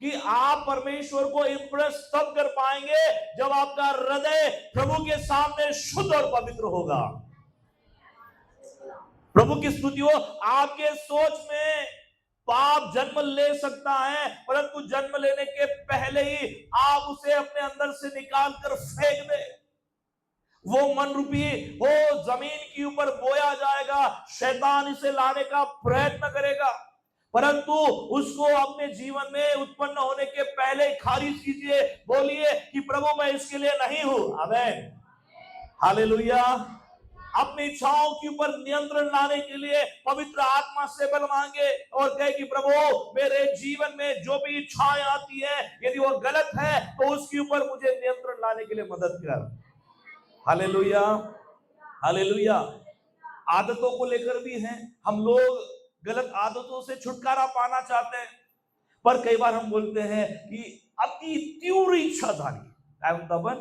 Speaker 1: कि आप परमेश्वर को इंप्रेस तब कर पाएंगे जब आपका हृदय प्रभु के सामने शुद्ध और पवित्र होगा। प्रभु की स्तुति हो। आपके सोच में पाप जन्म ले सकता है, परंतु जन्म लेने के पहले ही आप उसे अपने अंदर से निकाल कर फेंक दे। वो मन रूपी वो जमीन के ऊपर बोया जाएगा। शैतान इसे लाने का प्रयत्न करेगा, परंतु उसको अपने जीवन में उत्पन्न होने के पहले खारिज कीजिए। बोलिए कि प्रभु मैं इसके लिए नहीं हूं। आमीन, हालेलुया। अपनी इच्छाओं के ऊपर नियंत्रण लाने के लिए पवित्र आत्मा से बल मांगे और कहे कि प्रभु मेरे जीवन में जो भी इच्छाएं आती है, यदि वो गलत है तो उसके ऊपर मुझे नियंत्रण लाने के लिए मदद कर। Hallelujah, hallelujah. आदतों को लेकर भी हैं, हम लोग गलत आदतों से छुटकारा पाना चाहते हैं, पर कई बार हम बोलते हैं कि अति तीव्र इच्छा झाली, काय म्हणतो आपण?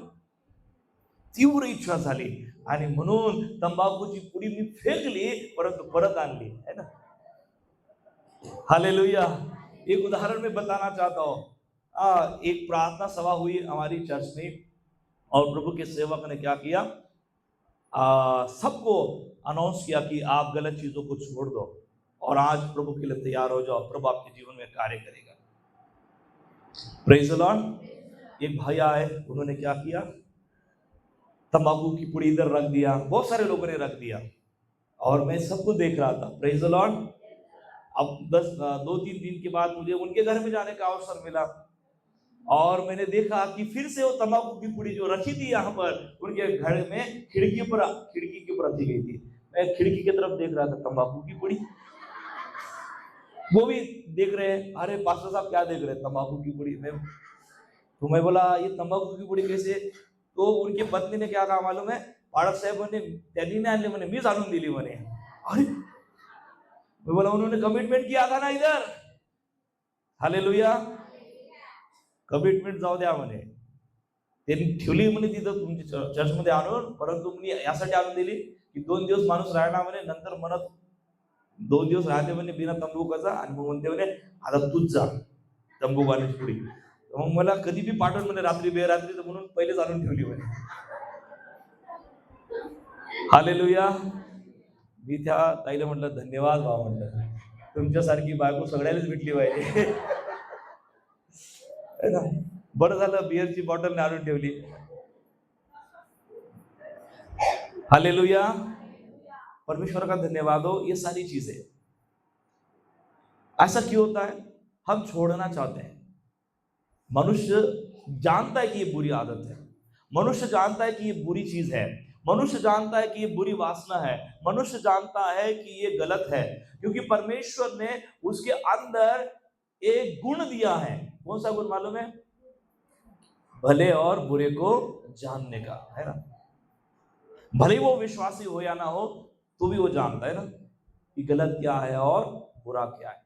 Speaker 1: तीव्र इच्छा झाली आणि म्हणून तंबाखूची पुडी मी फेकली, परंतु परत आणली, है ना। हालेलुया। एक उदाहरण में बताना चाहता हूं। एक प्रार्थना सभा हुई हमारी चर्च में और प्रभु के सेवक ने क्या किया, सबको अनाउंस किया कि आप गलत चीजों को छोड़ दो और आज प्रभु के लिए तैयार हो जाओ, प्रभु आपके जीवन में कार्य करेगा। Praise the Lord. एक भाई आए, उन्होंने क्या किया, तंबाकू की पुड़ी इधर रख दिया, बहुत सारे लोगों ने रख दिया और मैं सबको देख रहा था। Praise the Lord. अब 2-3 दिन के बाद मुझे उनके घर में जाने का अवसर मिला और मैंने देखा कि फिर से वो तंबाकू की पुड़ी जो रखी थी यहाँ पर उनके घर में खिड़की के ऊपर रखी गई थी। मैं खिड़की की तरफ देख रहा था, तंबाकू की पुड़ी, वो भी देख रहे हैं। अरे पास्टर साहब क्या देख रहे हैं? तंबाकू की पुड़ी। मैं बोला ये तंबाकू की पुड़ी कैसे? तो उनकी पत्नी ने क्या कहा मालूम है? पाडक साहेब म्हणे त्यांनी नाही आणली म्हणे, मीच आणून दिली म्हणे। अरे मैं बोला उन्होंने कमिटमेंट किया था ना इधर। हालेलुया, कमिटमेंट जाऊ द्या म्हणे, त्यांनी ठेवली म्हणे तिथं तुमच्या चर्चमध्ये आणून, परंतु मी यासाठी आणून दिली की 2 दिवस माणूस राहणार म्हणे, नंतर म्हणत 2 दिवस राहते म्हणे बिना तंबाखूचा आणि मग म्हणते म्हणे आता तूच जा तंबाखू आणायची पुढे। मग मला कधी बी पाठवून म्हणे रात्री बेरात्री, तर म्हणून पहिलेच आणून ठेवली म्हणे। हालेलुया। मी त्या ताईला म्हटलं धन्यवाद भाऊ, म्हटलं तुमच्यासारखी बायको सगळ्यालाच भेटली पाहिजे, है ना। बरं झालं बिअरची बॉटल आणून ठेवली. हालेलुया. परमेश्वर का धन्यवाद हो. ये सारी चीजें, ऐसा क्यों होता है? हम छोड़ना चाहते हैं. मनुष्य जानता है कि ये बुरी आदत है, मनुष्य जानता है कि ये बुरी चीज है, मनुष्य जानता है कि ये बुरी वासना है, मनुष्य जानता है कि ये गलत है, क्योंकि परमेश्वर ने उसके अंदर एक गुण दिया है. कौन सा गुण मालूम है? भले और बुरे को जानने का, है ना. भले वो विश्वासी हो या ना हो, तो भी वो जानता है ना कि गलत क्या है और बुरा क्या है.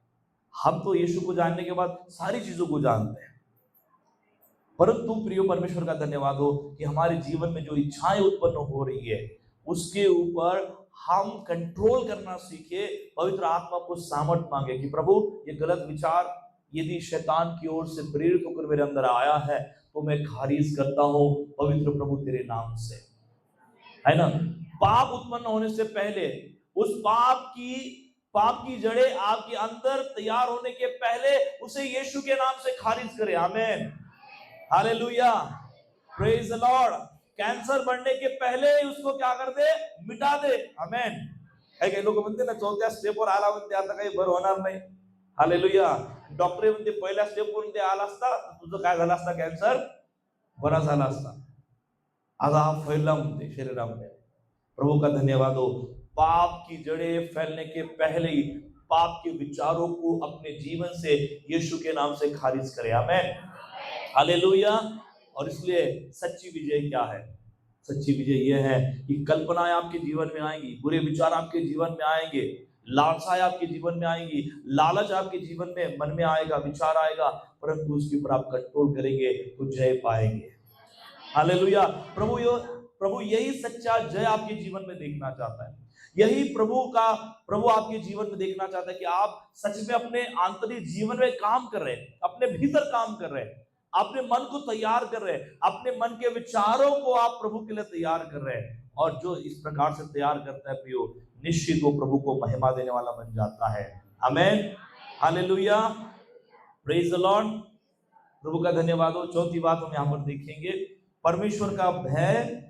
Speaker 1: हम तो यीशु को जानने के बाद सारी चीजों को जानते हैं, परंतु प्रिय परमेश्वर का धन्यवाद हो कि हमारे जीवन में जो इच्छाएं उत्पन्न हो रही है उसके ऊपर हम कंट्रोल करना सीखे. पवित्र आत्मा को सामर्थ मांगे कि प्रभु ये गलत विचार यदि शैतान की ओर से प्रेरित होकर मेरे अंदर आया है तो मैं खारिज करता हूं पवित्र प्रभु तेरे नाम से, है ना. पाप उत्पन्न होने से पहले उस पाप की जड़ें आपके अंदर तैयार होने के पहले उसे यीशु के नाम से खारिज करें. आमीन. Hallelujah. Praise the Lord. Cancer बढ़ने के पहले उसको क्या कर दे? मिटा दे. आमेन. काही लोक म्हणते ना चौथ्या स्टेपवर आला म्हणते आता काही बरं होणार नाही. हालेलुया. डॉक्टर म्हणते पहिल्या स्टेपवरून ते आला असता तुझं काय झालं असता? कॅन्सर बरा झाला असता. आज हा फैलला म्हणते शरीरामध्ये. प्रभु का धन्यवाद हो. पाप की जड़ें फैलने के पहले ही पाप के विचारों को अपने जीवन से यीशु के नाम से खारिज करें. आमेन. हालेलुया. और इसलिए सच्ची विजय क्या है? सच्ची विजय यह है कि कल्पनाएं आपके जीवन में आएंगी, बुरे विचार आपके जीवन में आएंगे, लालसाएं आपके जीवन में आएंगी, लालच आपके जीवन में मन में आएगा, विचार आएगा, परंतु उसके ऊपर आप कंट्रोल करेंगे तो जय पाएंगे. हालेलुया. प्रभु यही सच्चा जय आपके जीवन में देखना चाहता है. यही प्रभु आपके जीवन में देखना चाहता है कि आप सच में अपने आंतरिक जीवन में काम कर रहे हैं, अपने भीतर काम कर रहे हैं, अपने मन को तैयार कर रहे हैं, अपने मन के विचारों को आप प्रभु के लिए तैयार कर रहे हैं. और जो इस प्रकार से तैयार करता है प्रियो, निश्चित वो प्रभु को महिमा देने वाला बन जाता है. Amen. Hallelujah. Praise the lord. प्रभु का धन्यवाद हो. चौथी बात हम यहाँ पर देखेंगे, परमेश्वर का भय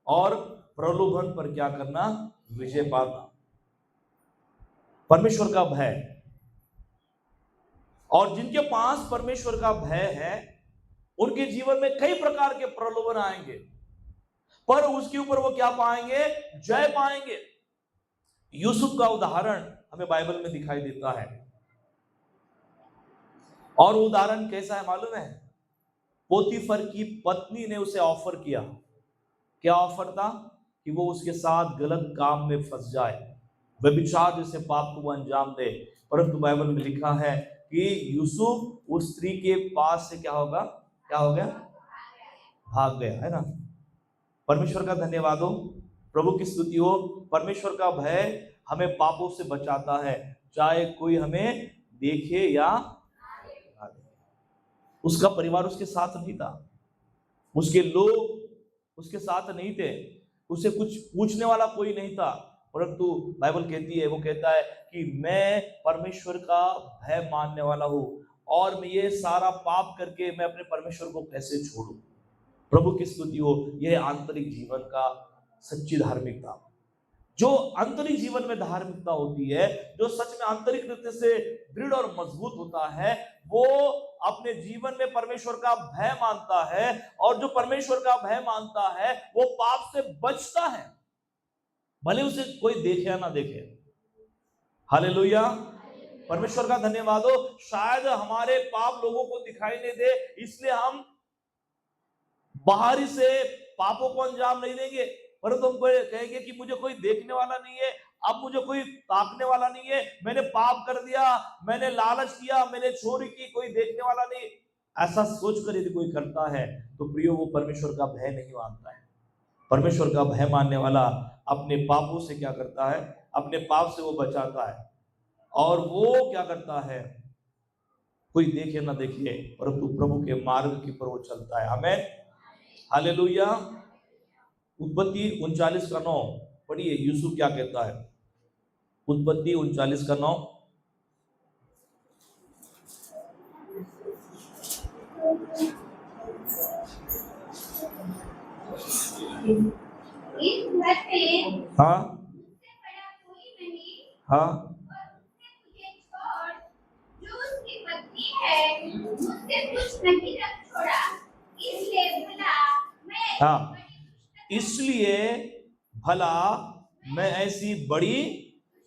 Speaker 1: और प्रलोभन पर क्या करना? विजय पाना. परमेश्वर का भय. और जिनके पास परमेश्वर का भय है उनके जीवन में कई प्रकार के प्रलोभन आएंगे, पर उसके ऊपर वो क्या पाएंगे? जय पाएंगे. यूसुफ का उदाहरण हमें बाइबल में दिखाई देता है, और उदाहरण कैसा है मालूम है? पोतीफर की पत्नी ने उसे ऑफर किया. क्या ऑफर था? कि वो उसके साथ गलत काम में फंस जाए, व्यभिचार जैसे पाप को अंजाम दे. परंतु बाइबल में लिखा है कि यूसुफ उस स्त्री के पास से क्या हो गया? भाग गया, है ना. परमेश्वर का धन्यवाद हो. प्रभु की स्तुति हो. परमेश्वर का भय हमें पापों से बचाता है, चाहे कोई हमें देखे या ना देखे. उसका परिवार उसके साथ नहीं था, उसके लोग उसके साथ नहीं थे, उसे कुछ पूछने वाला कोई नहीं था, परंतु बाइबल कहती है, वो कहता है कि मैं परमेश्वर का भय मानने वाला हूं और मैं ये सारा पाप करके मैं अपने परमेश्वर को कैसे छोड़ूं. प्रभु की स्तुति हो. यह आंतरिक जीवन का सच्ची धार्मिकता. जो आंतरिक जीवन में धार्मिकता होती है, जो सच में आंतरिक रीति से दृढ़ और मजबूत होता है, वो अपने जीवन में परमेश्वर का भय मानता है, और जो परमेश्वर का भय मानता है वो पाप से बचता है, भले उसे कोई देखे या ना देखे. हालेलुया. परमेश्वर का धन्यवाद हो. शायद हमारे पाप लोगों को दिखाई नहीं दे, इसलिए हम बाहरी से पापों को अंजाम नहीं देंगे, परंतु हम कहेंगे कि मुझे कोई देखने वाला नहीं है, अब मुझे कोई ताकने वाला नहीं है, मैंने पाप कर दिया, मैंने लालच किया, मैंने चोरी की, कोई देखने वाला नहीं. ऐसा सोचकर यदि कोई करता है तो प्रियो वो परमेश्वर का भय नहीं मानता है. परमेश्वर का भय मानने वाला अपने पापों से क्या करता है? अपने पाप से वो बचाता है, और वो क्या करता है? कोई देखे ना देखे, परंतु प्रभु के मार्ग की पर वो चलता है. आमेन. हालेलुया. उत्पत्ति 39:9 पढ़िए, यूसुफ क्या कहता है? उत्पत्ति 39:9.
Speaker 2: इस घर में
Speaker 1: हाँ
Speaker 2: मुझसे बड़ा कोई नहीं,
Speaker 1: हाँ
Speaker 2: और उसने मुझे छोड़ जो उसकी पत्नी है उससे कुछ नहीं रख छोड़ा। इसलिए भला मैं
Speaker 1: हाँ
Speaker 2: बड़ी
Speaker 1: इसलिए भला मैं ऐसी बड़ी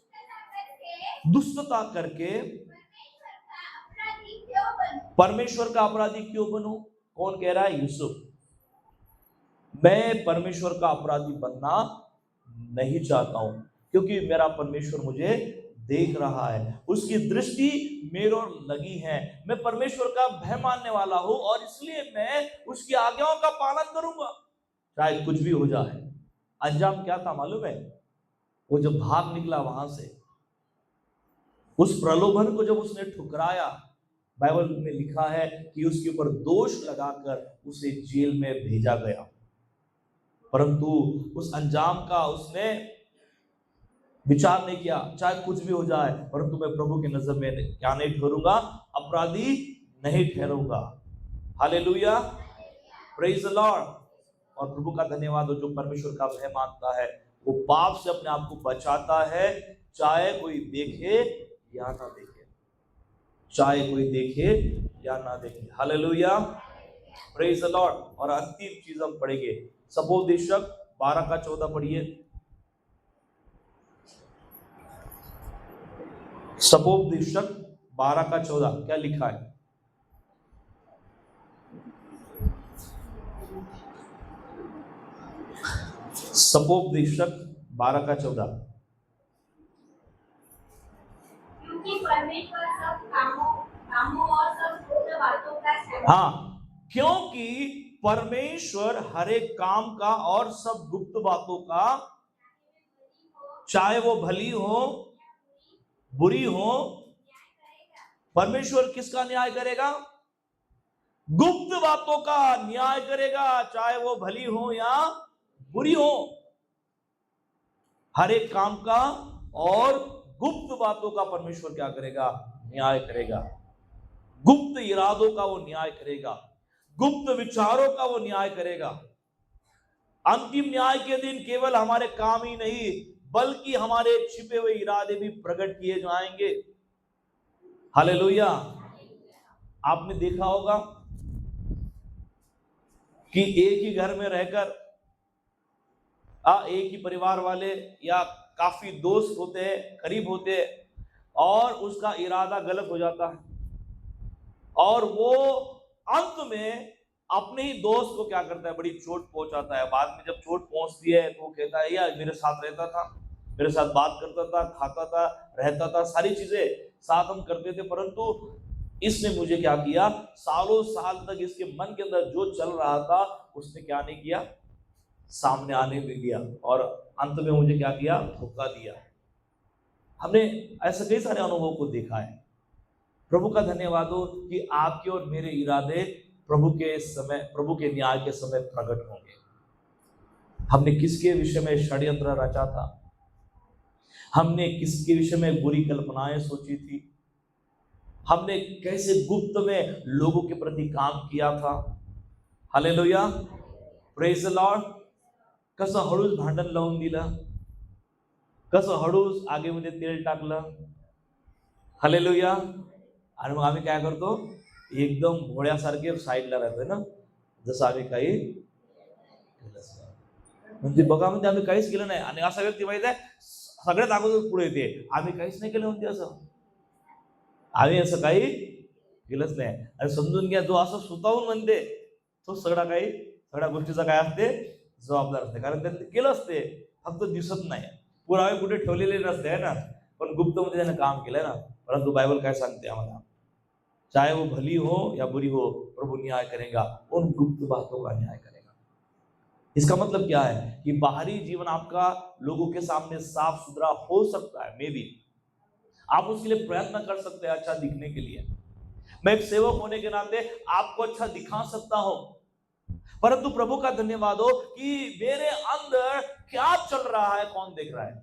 Speaker 2: दुष्टता करके
Speaker 1: दुष्टता करके
Speaker 2: परमेश्वर का अपराधी क्यों बनूं?
Speaker 1: परमेश्वर का अपराधी क्यों बनूं? कौन कह रहा है? यूसुफ। मैं परमेश्वर का अपराधी बनना नहीं चाहता हूं, क्योंकि मेरा परमेश्वर मुझे देख रहा है, उसकी दृष्टि मेरे ओर लगी है। मैं परमेश्वर का भय मानने वाला हूं और इसलिए मैं उसकी आज्ञाओं का पालन करूंगा, चाहे कुछ भी हो जाए। अंजाम क्या था मालूम है? वो जब भाग निकला वहां से, उस प्रलोभन को जब उसने ठुकराया, बाइबल में लिखा है कि उसके ऊपर दोष लगाकर उसे जेल में भेजा गया, परंतु उस अंजाम का उसने विचार नहीं किया। चाहे कुछ भी हो जाए, परंतु मैं प्रभु की नजर में क्या नहीं ठहरूंगा? अपराधी नहीं ठहरूंगा। Hallelujah, praise the lord. और प्रभु का धन्यवाद हो, जो परमेश्वर का भय मानता है वो पाप से अपने आप को बचाता है, चाहे कोई देखे या ना देखे, चाहे कोई देखे या ना देखे। Hallelujah, praise the lord. और अंतिम चीज हम पढ़ेंगे, सपोपदेशक 12 का 14 पढ़िए। सपोपदेशक 12 का 14 क्या लिखा है? सपोपदेशक 12 का 14।
Speaker 2: क्योंकि परमेश्वर सब कामों कामों और सब गुप्त बातों का
Speaker 1: हाँ, क्योंकि परमेश्वर हर एक काम का और सब गुप्त बातों का, चाहे वो भली हो बुरी हो, परमेश्वर किसका न्याय करेगा? गुप्त बातों का न्याय करेगा, चाहे वो भली हो या बुरी हो। हर एक काम का और गुप्त बातों का परमेश्वर क्या करेगा? न्याय करेगा। गुप्त इरादों का वो न्याय करेगा, गुप्त विचारों का वो न्याय करेगा। अंतिम न्याय के दिन केवल हमारे काम ही नहीं, बल्कि हमारे छिपे हुए इरादे भी प्रकट किए जाएंगे। हालेलुया। आपने देखा होगा कि एक ही घर में रहकर एक ही परिवार वाले या काफी दोस्त होते हैं, करीब होते हैं, और उसका इरादा गलत हो जाता है और वो अंत में अपने ही दोस्त को क्या करता है? बड़ी चोट पहुंचाता है। बाद में जब चोट पहुंचती है तो वो कहता है यार मेरे साथ रहता था, मेरे साथ बात करता था, खाता था, रहता था, सारी चीजें साथ हम करते थे, परंतु इसने मुझे क्या किया? सालों साल तक इसके मन के अंदर जो चल रहा था उसने क्या नहीं किया? सामने आने नहीं दिया, और अंत में मुझे क्या किया? धोखा दिया। हमने ऐसे कई सारे अनुभव को देखा है। प्रभु का धन्यवाद हो कि आपके और मेरे इरादे प्रभु के समय, प्रभु के न्याय के समय प्रकट होंगे। हमने किसके विषय में षड्यंत्र रचा था, हमने किसके विषय में बुरी कल्पनाएं सोची थी, हमने कैसे गुप्त में लोगों के प्रति काम किया था। Hallelujah, praise the Lord. कसं हळूच भांडण लावून दिलं, कसं हळूच आगीमध्ये तेल टाकलं। हालेलुया। आणि मग आम्ही काय करतो? एकदम भोळ्यासारखे साईडला राहतोय ना, जसं आम्ही काही केलंच नाही. म्हणजे बघा, म्हणजे आम्ही काहीच केलं नाही, आणि असा व्यक्ती माहित आहे सगळ्यात अगोदर पुढे येते, आम्ही काहीच नाही केलं म्हणते, असं आम्ही असं काही केलंच नाही. आणि समजून घ्या, जो असं स्वतःहून म्हणते तो सगळ्या गोष्टीचा काय असते? जबाबदार असते, कारण त्यांनी केलं असते, फक्त दिसत नाही, पुरावे कुठे ठेवलेले नसते है ना, पण गुप्तमध्ये त्याने काम केलंय ना. परंतु बाइबल काय सांगते आम्हाला? चाहे वो भली हो या बुरी हो, प्रभु न्याय करेगा, उन गुप्त बातों का न्याय करेगा। इसका मतलब क्या है? कि बाहरी जीवन आपका लोगों के सामने साफ सुथरा हो सकता है, मे बी आप उसके लिए प्रयत्न कर सकते हैं अच्छा दिखने के लिए। मैं एक सेवक होने के नाते आपको अच्छा दिखा सकता हूं, परंतु प्रभु का धन्यवाद हो कि मेरे अंदर क्या चल रहा है कौन देख रहा है?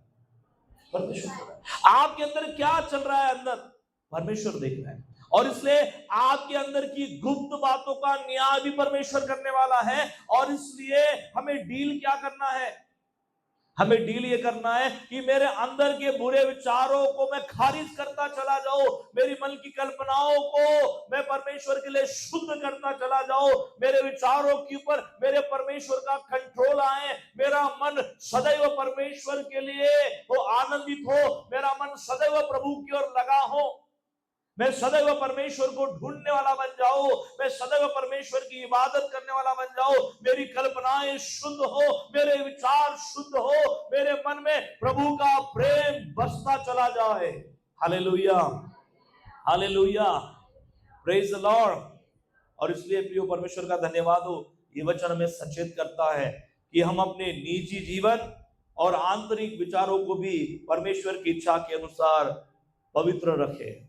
Speaker 1: परमेश्वर। आपके अंदर क्या चल रहा है अंदर? परमेश्वर देख रहा है। और इसलिए आपके अंदर की गुप्त बातों का न्याय भी परमेश्वर करने वाला है। और इसलिए हमें डील क्या करना है? हमें डील ये करना है कि मेरे अंदर के बुरे विचारों को मैं खारिज करता चला जाऊं, मेरी मन की कल्पनाओं को मैं परमेश्वर के लिए शुद्ध करता चला जाऊं, मेरे विचारों के ऊपर मेरे परमेश्वर का कंट्रोल आए, मेरा मन सदैव परमेश्वर के लिए वो आनंदित हो, मेरा मन सदैव प्रभु की ओर लगा हो, मैं सदैव परमेश्वर को ढूंढने वाला बन जाऊं, मैं सदैव परमेश्वर की इबादत करने वाला बन जाऊं, मेरी कल्पनाएं शुद्ध हो, मेरे विचार शुद्ध हो, मेरे मन में प्रभु का प्रेम बसता चला जाए। Hallelujah, hallelujah, praise the lord. और इसलिए प्रिय परमेश्वर का धन्यवाद हो, ये वचन हमें सचेत करता है कि हम अपने निजी जीवन और आंतरिक विचारों को भी परमेश्वर की इच्छा के अनुसार पवित्र रखें।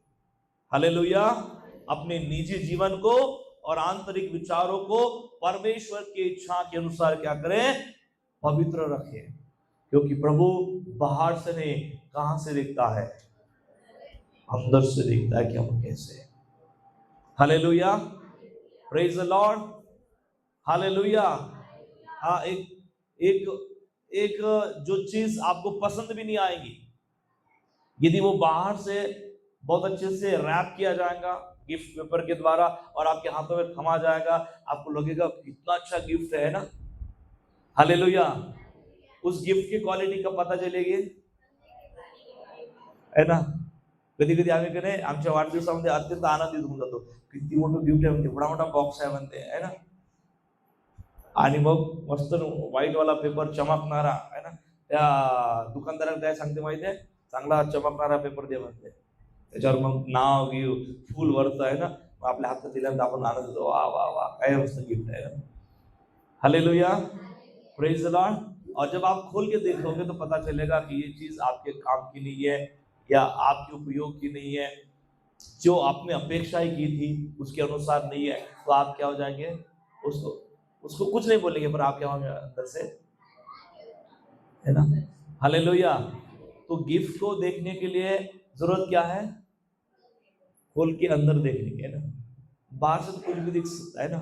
Speaker 1: हालेलुया, अपने निजी जीवन को और आंतरिक विचारों को परमेश्वर की इच्छा के अनुसार क्या करें? पवित्र रखें। क्योंकि प्रभु बाहर से नहीं, कहां से देखता है? अंदर से देखता है कि हम कैसे। Hallelujah, praise the lord, hallelujah. हाँ, एक एक जो चीज आपको पसंद भी नहीं आएगी, यदि वो बाहर से बहुत अच्छे से रैप किया जाएगा गिफ्ट पेपर के द्वारा और आपके हाथों में थमा जाएगा, आपको लगेगा कितना अच्छा गिफ्ट है ना। हालेलुया, उस गिफ्ट की क्वालिटी कब पता चलेगी? है ना? कधी कधी आम्ही कने आमच्या वाढदिवसामध्ये अत्यंत आनंदित होऊन जातो, किती मोठं गिफ्ट आहे म्हणते, एवढा मोठा बॉक्स आहे म्हणते, है ना? आणि मग मस्त व्हाईट वाला पेपर चमकणारा, है ना? त्या दुकानदाराला काय सांगते माहितीये? चांगला चमकणारा पेपर दे म्हणते, त्याच्यावर मग नाव घेऊ फुल वरतं, है ना? मग आपल्या हातात दिल्यानंतर आपण आनंद होतो, वा वा वा, काय मस्त गिफ्ट है। Hallelujah, praise the lord. और जब आप खोल के देखोगे तो पता चलेगा कि ये चीज आपके काम की नहीं है या आपके उपयोग की नहीं है, जो आपने अपेक्षा ही की थी उसके अनुसार नहीं है, तो आप क्या हो जाएंगे? उसको उसको कुछ नहीं बोलेंगे, पर आप क्या होंगे अंदर से, है ना? हालेलुया। तो गिफ्ट को देखने के लिए जरूरत क्या है? खोल के अंदर देखने की, है ना? बाहर से तो कुछ भी दिख सकता है ना,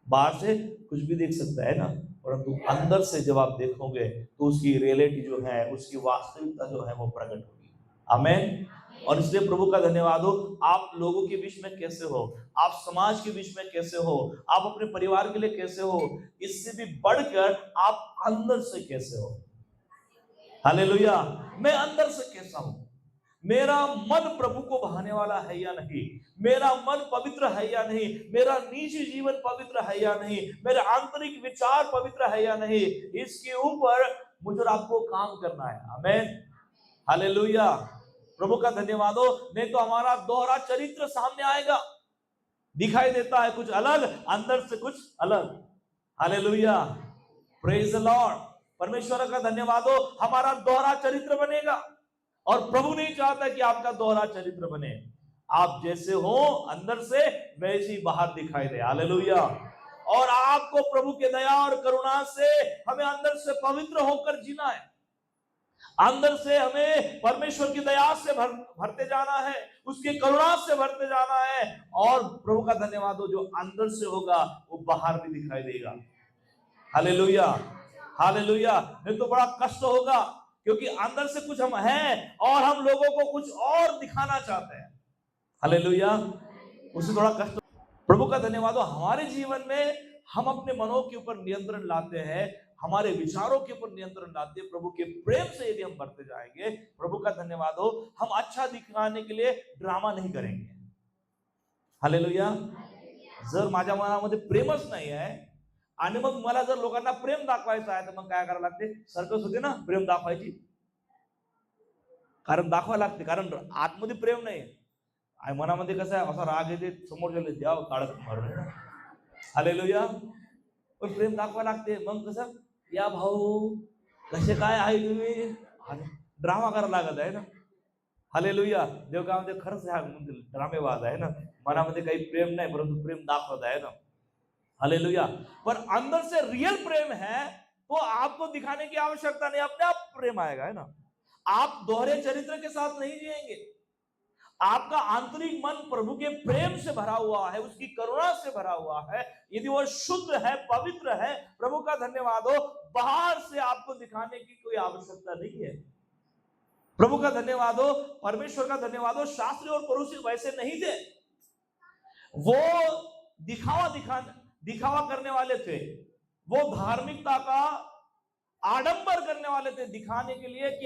Speaker 1: बाहर से कुछ भी दिख सकता है ना, परंतु अंदर से जब आप देखोगे तो उसकी रियलिटी जो है, उसकी वास्तविकता जो है वो प्रकट होगी। आमेन। और इसलिए प्रभु का धन्यवाद हो, आप लोगों के बीच में कैसे हो, आप समाज के बीच में कैसे हो, आप अपने परिवार के लिए कैसे हो, इससे भी बढ़कर आप अंदर से कैसे हो। हालेलुया, मैं अंदर से कैसा हूं, मेरा मन प्रभु को भाने वाला है या नहीं, मेरा मन पवित्र है या नहीं, मेरा निजी जीवन पवित्र है या नहीं, मेरे आंतरिक विचार पवित्र है या नहीं, इसके ऊपर मुझे और आपको काम करना है। आमेन, हालेलुया, प्रभु का धन्यवाद हो। नहीं तो हमारा दोहरा चरित्र सामने आएगा, दिखाई देता है कुछ अलग, अंदर से कुछ अलग। हालेलुया, प्रेज द लॉर्ड, परमेश्वर का धन्यवाद हो, हमारा दोहरा चरित्र बनेगा। और प्रभु नहीं चाहता कि आपका दोहरा चरित्र बने, आप जैसे हो अंदर से वैसे ही बाहर दिखाई दे। हालेलुया। और आपको प्रभु के दया और करुणा से हमें अंदर से पवित्र होकर जीना है, अंदर से हमें परमेश्वर की दया से भरते जाना है, उसकी करुणा से भरते जाना है। और प्रभु का धन्यवाद हो, जो अंदर से होगा वो बाहर भी दिखाई देगा। Hallelujah, hallelujah. नहीं तो बड़ा कष्ट होगा, क्योंकि अंदर से कुछ हम हैं और हम लोगों को कुछ और दिखाना चाहते हैं। हालेलुया, उससे थोड़ा कष्ट। प्रभु का धन्यवाद हो, हमारे जीवन में हम अपने मनों के ऊपर नियंत्रण लाते हैं, हमारे विचारों के ऊपर नियंत्रण लाते हैं। प्रभु के प्रेम से यदि हम बढ़ते जाएंगे, प्रभु का धन्यवाद हो, हम अच्छा दिखाने के लिए ड्रामा नहीं करेंगे। हालेलुया। जर माझ्या मनामध्ये प्रेमच नाही आहे आणि मग मला जर लोकांना प्रेम दाखवायचं आहे, तर मग काय करायला लागते? सर्कस होते ना प्रेम दाखवायची, कारण दाखवायला लागते, कारण आतमध्ये प्रेम नाही आणि मनामध्ये कसं आहे, असा राग येते, समोरच्याला द्याव काढत मारून। हालेलुया, पण प्रेम दाखवायला लागते। मग कसं, या भाऊ कसे काय आहे तुम्ही, ड्रामा करायला लागत आहे ना। हालेलुया, देव काय म्हणते, खरंच हा ड्रामेबाज आहे ना, मनामध्ये काही प्रेम नाही, परंतु प्रेम दाखवत आहे ना। हालेलुया, पर अंदर से रियल प्रेम है तो आपको दिखाने की आवश्यकता नहीं, अपने आप प्रेम आएगा, है ना। आप दोहरे चरित्र के साथ नहीं जिएंगे, आपका आंतरिक मन प्रभु के प्रेम से भरा हुआ है, उसकी करुणा से भरा हुआ है, यदि वो शुद्ध है, पवित्र है, प्रभु का धन्यवाद हो, बाहर से आपको दिखाने की कोई आवश्यकता नहीं है। प्रभु का धन्यवाद हो, परमेश्वर का धन्यवाद हो। शास्त्री और फरीसी वैसे नहीं थे, वो दिखावा करने वाले थे, वो धार्मिकता का आडंबर करने वाले थे, दिखाने के लिए कि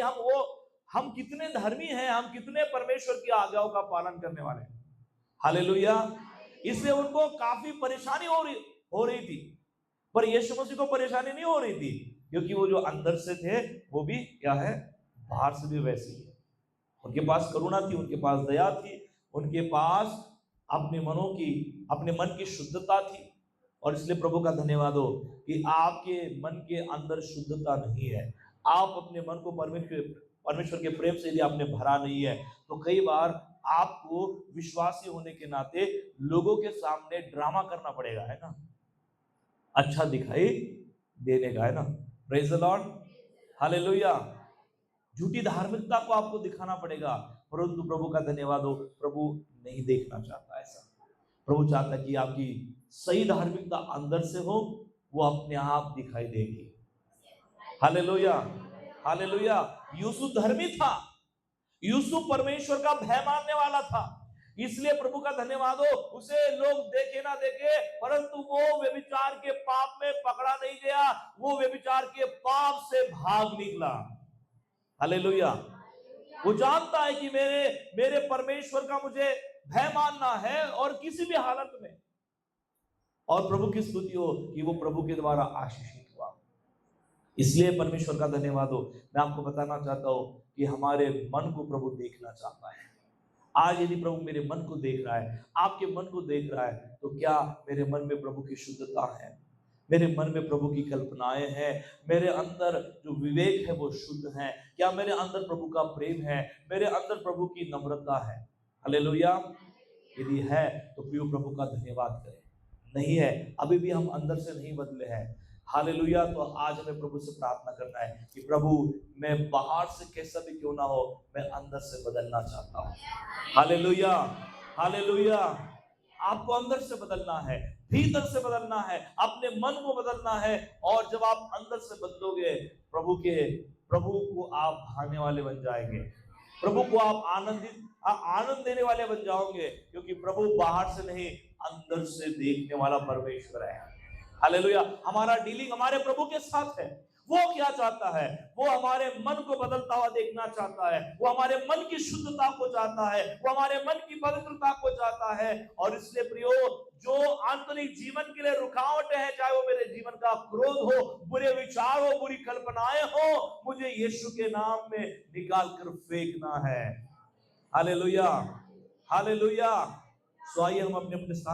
Speaker 1: हम कितने धर्मी हैं, हम कितने परमेश्वर की आज्ञाओं का पालन करने वाले हैं। हालेलुया। इसलिए उनको काफी परेशानी हो रही थी, पर यीशु मसीह को परेशानी नहीं हो रही थी, क्योंकि वो जो अंदर से थे वो भी क्या है, बाहर से भी वैसे ही है। उनके पास करुणा थी, उनके पास दया थी, उनके पास अपने मन की शुद्धता थी। और इसलिए प्रभु का धन्यवाद हो कि आपके मन के अंदर शुद्धता नहीं है, आप अपने मन को परमेश्वर के प्रेम से यदि आपने भरा नहीं है, तो कई बार आपको विश्वासी होने के नाते लोगों के सामने ड्रामा करना पड़ेगा, है ना, अच्छा दिखाई देने का, है ना। Praise the lord, hallelujah. झूठी धार्मिकता को आपको दिखाना पड़ेगा, परंतु प्रभु का धन्यवाद हो, प्रभु नहीं देखना चाहता ऐसा। प्रभु चाहता है कि आपकी सही धार्मिकता अंदर से हो, वो अपने आप दिखाई देगी। Hallelujah, hallelujah. यूसुफ धर्मी था, यूसुफ परमेश्वर का भय मानने वाला था, इसलिए प्रभु का धन्यवाद हो, उसे लोग देखे ना देखे, परंतु वो व्यभिचार के पाप में पकड़ा नहीं गया, वो व्यभिचार के पाप से भाग निकला। हालेलुया। वो जानता है कि मेरे परमेश्वर का मुझे भय मानना है, और किसी भी हालत में। और प्रभु की स्तुति हो कि वो प्रभु के द्वारा आशीषित हुआ। इसलिए परमेश्वर का धन्यवाद हो। मैं आपको बताना चाहता हूं कि हमारे मन को प्रभु देखना चाहता है। आज यदि प्रभु मेरे मन को देख रहा है, आपके मन को देख रहा है, तो क्या मेरे मन में प्रभु की शुद्धता है, मेरे मन में प्रभु की कल्पनाएं हैं, मेरे अंदर जो विवेक है वो शुद्ध है, क्या मेरे अंदर प्रभु का प्रेम है, मेरे अंदर प्रभु की नम्रता है। हालेलुया। यदि है तो प्रिय प्रभु का धन्यवाद करें। नहीं है, अभी भी हम अंदर से नहीं बदले हैं, हालेलुया, तो आज हमें प्रभु से प्रार्थना करना है कि प्रभु मैं बाहर से कैसा भी क्यों ना हो, मैं अंदर से बदलना चाहता हूँ। Hallelujah, hallelujah. आपको अंदर से बदलना है, भीतर से बदलना है, अपने मन को बदलना है, और जब आप अंदर से बदलोगे, प्रभु को आप भाने वाले बन जाएंगे, प्रभु को आप आनंद देने वाले बन जाओगे, क्योंकि प्रभु बाहर से नहीं अंदर से देखने वाला परमेश्वर है। हालेलुया। हमारा डीलिंग हमारे प्रभु के साथ है। वो क्या चाहता है, वो हमारे मन को बदलता हुआ देखना चाहता है, वो हमारे मन की शुद्धता को चाहता है, वो हमारे मन की पवित्रता को चाहता है। और इसलिए प्रियो, जो आंतरिक जीवन के लिए रुकावटें हैं, चाहे वो मेरे जीवन का क्रोध हो, बुरे विचार हो, बुरी कल्पनाएं हो, मुझे यीशु के नाम में निकाल कर फेंकना है। Hallelujah, hallelujah. सो आइए हम अपने स्थान